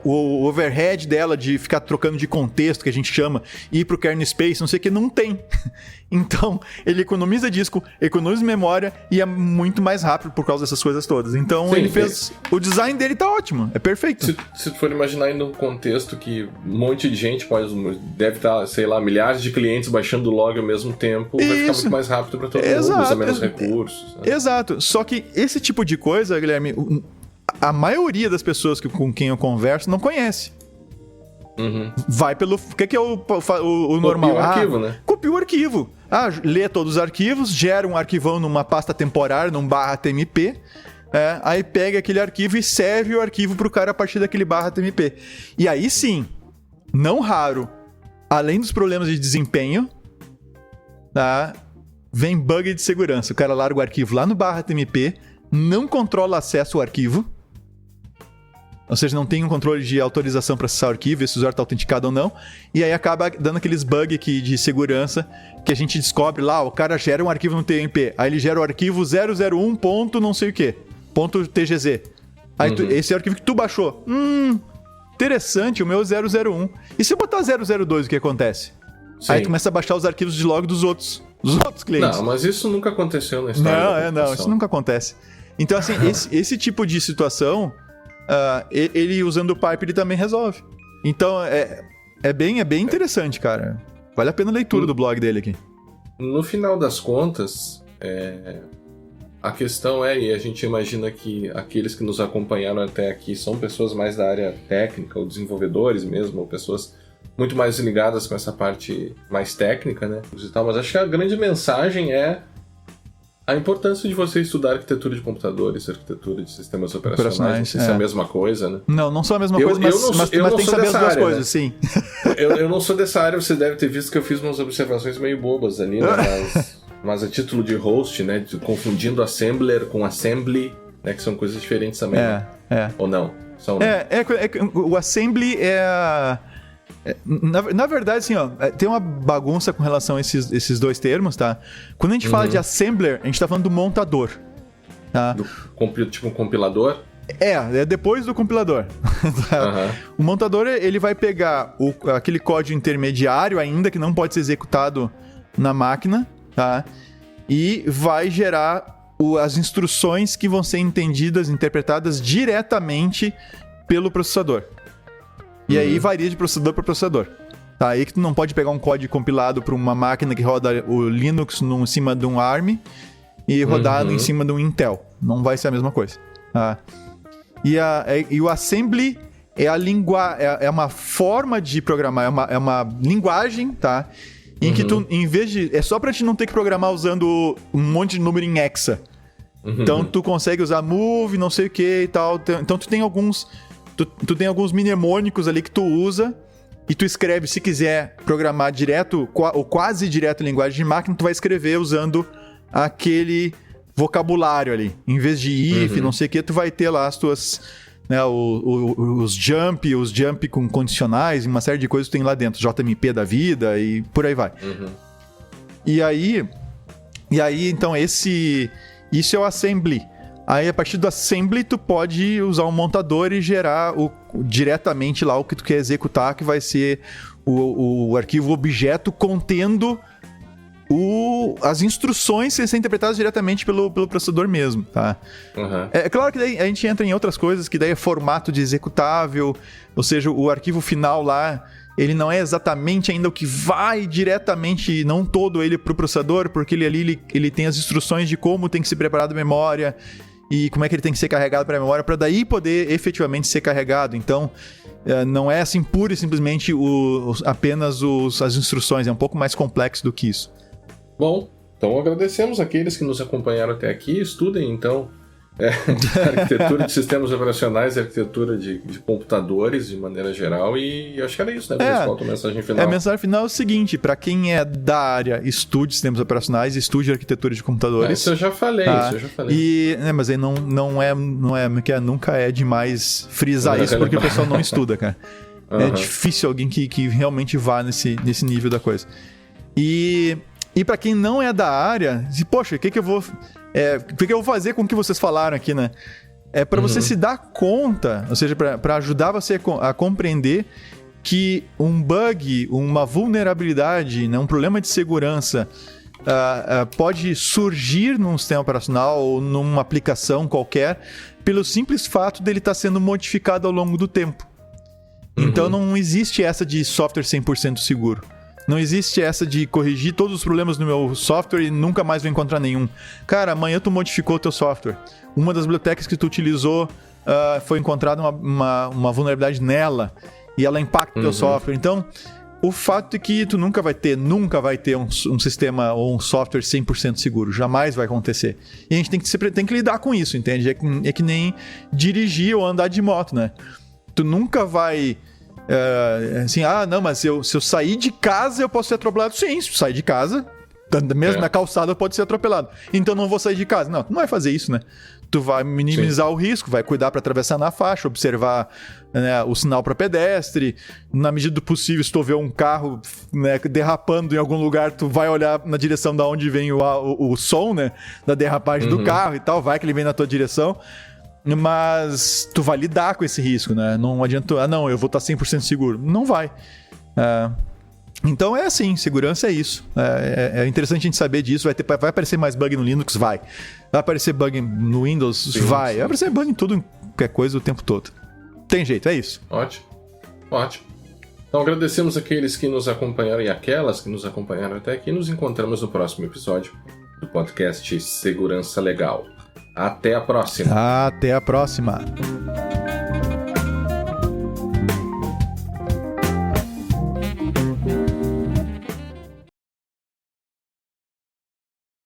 o overhead dela de ficar trocando de contexto, que a gente chama, e ir pro kernel space, não sei o que, não tem. Então, ele economiza disco, economiza memória e é muito mais rápido por causa dessas coisas todas. Então, ele fez... O design dele tá ótimo, é perfeito. Se tu for imaginar ainda um contexto que um monte de gente deve estar, sei lá, milhares de clientes baixando o log ao mesmo tempo, vai ficar muito mais rápido para todo mundo, usa menos recursos. Né? Exato. Só que esse tipo de coisa, Guilherme, a maioria das pessoas com quem eu converso não conhece. Uhum. Vai pelo... O que é o normal? Copia o arquivo, né? Copia o arquivo. Lê todos os arquivos, gera um arquivão numa pasta temporária, num /tmp, aí pega aquele arquivo e serve o arquivo pro cara a partir daquele /tmp. E aí sim, não raro, além dos problemas de desempenho, tá, vem bug de segurança. O cara larga o arquivo lá no /tmp, não controla acesso ao arquivo, ou seja, não tem um controle de autorização para acessar o arquivo, se o usuário está autenticado ou não, e aí acaba dando aqueles bugs aqui de segurança que a gente descobre lá, o cara gera um arquivo no TMP, aí ele gera o arquivo 001 ponto não sei o que, ponto .tgz. Aí esse é o arquivo que tu baixou. Interessante, o meu é 001. E se eu botar 002, o que acontece? Sim. Aí tu começa a baixar os arquivos de log dos outros clientes. Não, mas isso nunca aconteceu na história. Não, isso nunca acontece. Então, assim, esse tipo de situação... ele usando o pipe ele também resolve. Então é bem interessante, cara. Vale a pena a leitura do blog dele aqui. No final das contas, a questão e a gente imagina que aqueles que nos acompanharam até aqui são pessoas mais da área técnica, ou desenvolvedores mesmo, ou pessoas muito mais ligadas com essa parte mais técnica, né? Mas acho que a grande mensagem é a importância de você estudar arquitetura de computadores, arquitetura de sistemas operacionais. Não sei se é a mesma coisa, né? Não são a mesma coisa, mas tem que saber as duas coisas, né? Sim. Eu não sou dessa área, você deve ter visto que eu fiz umas observações meio bobas ali, né? Mas a título de host, né? Confundindo assembler com assembly, né? Que são coisas diferentes também. Ou não? São, né? O assembly na verdade, assim, tem uma bagunça com relação a esses dois termos, tá? Quando a gente fala de assembler, a gente tá falando do montador, tá? Tipo um compilador? É depois do compilador. O montador, ele vai pegar aquele código intermediário ainda, que não pode ser executado na máquina, tá? E vai gerar as instruções que vão ser entendidas, interpretadas diretamente pelo processador. E aí varia de processador para processador. Tá, aí que tu não pode pegar um código compilado para uma máquina que roda o Linux em cima de um ARM e rodar em cima de um Intel. Não vai ser a mesma coisa. Tá? E o assembly é uma forma de programar, é uma linguagem, tá? Em que tu, em vez de... É só para te não ter que programar usando um monte de número em hexa. Então tu consegue usar move, não sei o que e tal. Então tu tem alguns... Tu tem alguns mnemônicos ali que tu usa e tu escreve, se quiser programar direto ou quase direto em linguagem de máquina, tu vai escrever usando aquele vocabulário ali. Em vez de if, não sei o que, tu vai ter lá as tuas... Né, os jump com condicionais, uma série de coisas que tem lá dentro, JMP da vida e por aí vai. E aí, então, isso é o assembly. Aí, a partir do assembly, tu pode usar um montador e gerar diretamente lá o que tu quer executar, que vai ser o arquivo objeto contendo as instruções que são interpretadas diretamente pelo processador mesmo, tá? É claro que daí a gente entra em outras coisas, que daí é formato de executável, ou seja, o arquivo final lá, ele não é exatamente ainda o que vai diretamente, não todo ele pro processador, porque ele ali ele tem as instruções de como tem que ser preparado a memória e como é que ele tem que ser carregado para a memória para daí poder efetivamente ser carregado. Então, não é assim pura e simplesmente apenas as instruções, é um pouco mais complexo do que isso. Bom, então agradecemos aqueles que nos acompanharam até aqui. Estudem, então, arquitetura de sistemas operacionais e arquitetura de computadores de maneira geral. E eu acho que era isso, né? Qual a mensagem final? A mensagem final é o seguinte: para quem é da área, estude sistemas operacionais, estude arquitetura de computadores. Isso eu já falei, Mas aí nunca é demais frisar isso, porque o pessoal não estuda, cara. É difícil alguém que realmente vá nesse nível da coisa. E para quem não é da área, poxa, o que eu vou fazer com o que vocês falaram aqui, né? É para você se dar conta, ou seja, para ajudar você a compreender que um bug, uma vulnerabilidade, né, um problema de segurança pode surgir num sistema operacional ou numa aplicação qualquer pelo simples fato dele estar sendo modificado ao longo do tempo. Então não existe essa de software 100% seguro. Não existe essa de corrigir todos os problemas no meu software e nunca mais vou encontrar nenhum. Cara, amanhã tu modificou o teu software. Uma das bibliotecas que tu utilizou foi encontrada uma vulnerabilidade nela e ela impacta o teu software. Então, o fato é que tu nunca vai ter um sistema ou um software 100% seguro. Jamais vai acontecer. E a gente tem que lidar com isso, entende? É que nem dirigir ou andar de moto, né? Tu nunca vai... não, mas se eu sair de casa eu posso ser atropelado. Sim, se eu sair de casa, mesmo na calçada pode ser atropelado. Então não vou sair de casa. Não, tu não vai fazer isso, né? Tu vai minimizar o risco, vai cuidar para atravessar na faixa, observar, né, o sinal para pedestre. Na medida do possível, se tu vê um carro, né, derrapando em algum lugar, tu vai olhar na direção da onde vem o som, né, da derrapagem do carro e tal, vai que ele vem na tua direção. Mas tu vai lidar com esse risco, né? Não adianta, eu vou estar 100% seguro. Não vai. Então é assim, segurança é isso. É interessante a gente saber disso. Vai aparecer mais bug no Linux? Vai aparecer bug no Windows? Sim. Vai aparecer bug em tudo, em qualquer coisa, o tempo todo. Tem jeito, é isso. Ótimo. Então agradecemos aqueles que nos acompanharam e aquelas que nos acompanharam até aqui. Nos encontramos no próximo episódio do podcast Segurança Legal. Até a próxima. Até a próxima.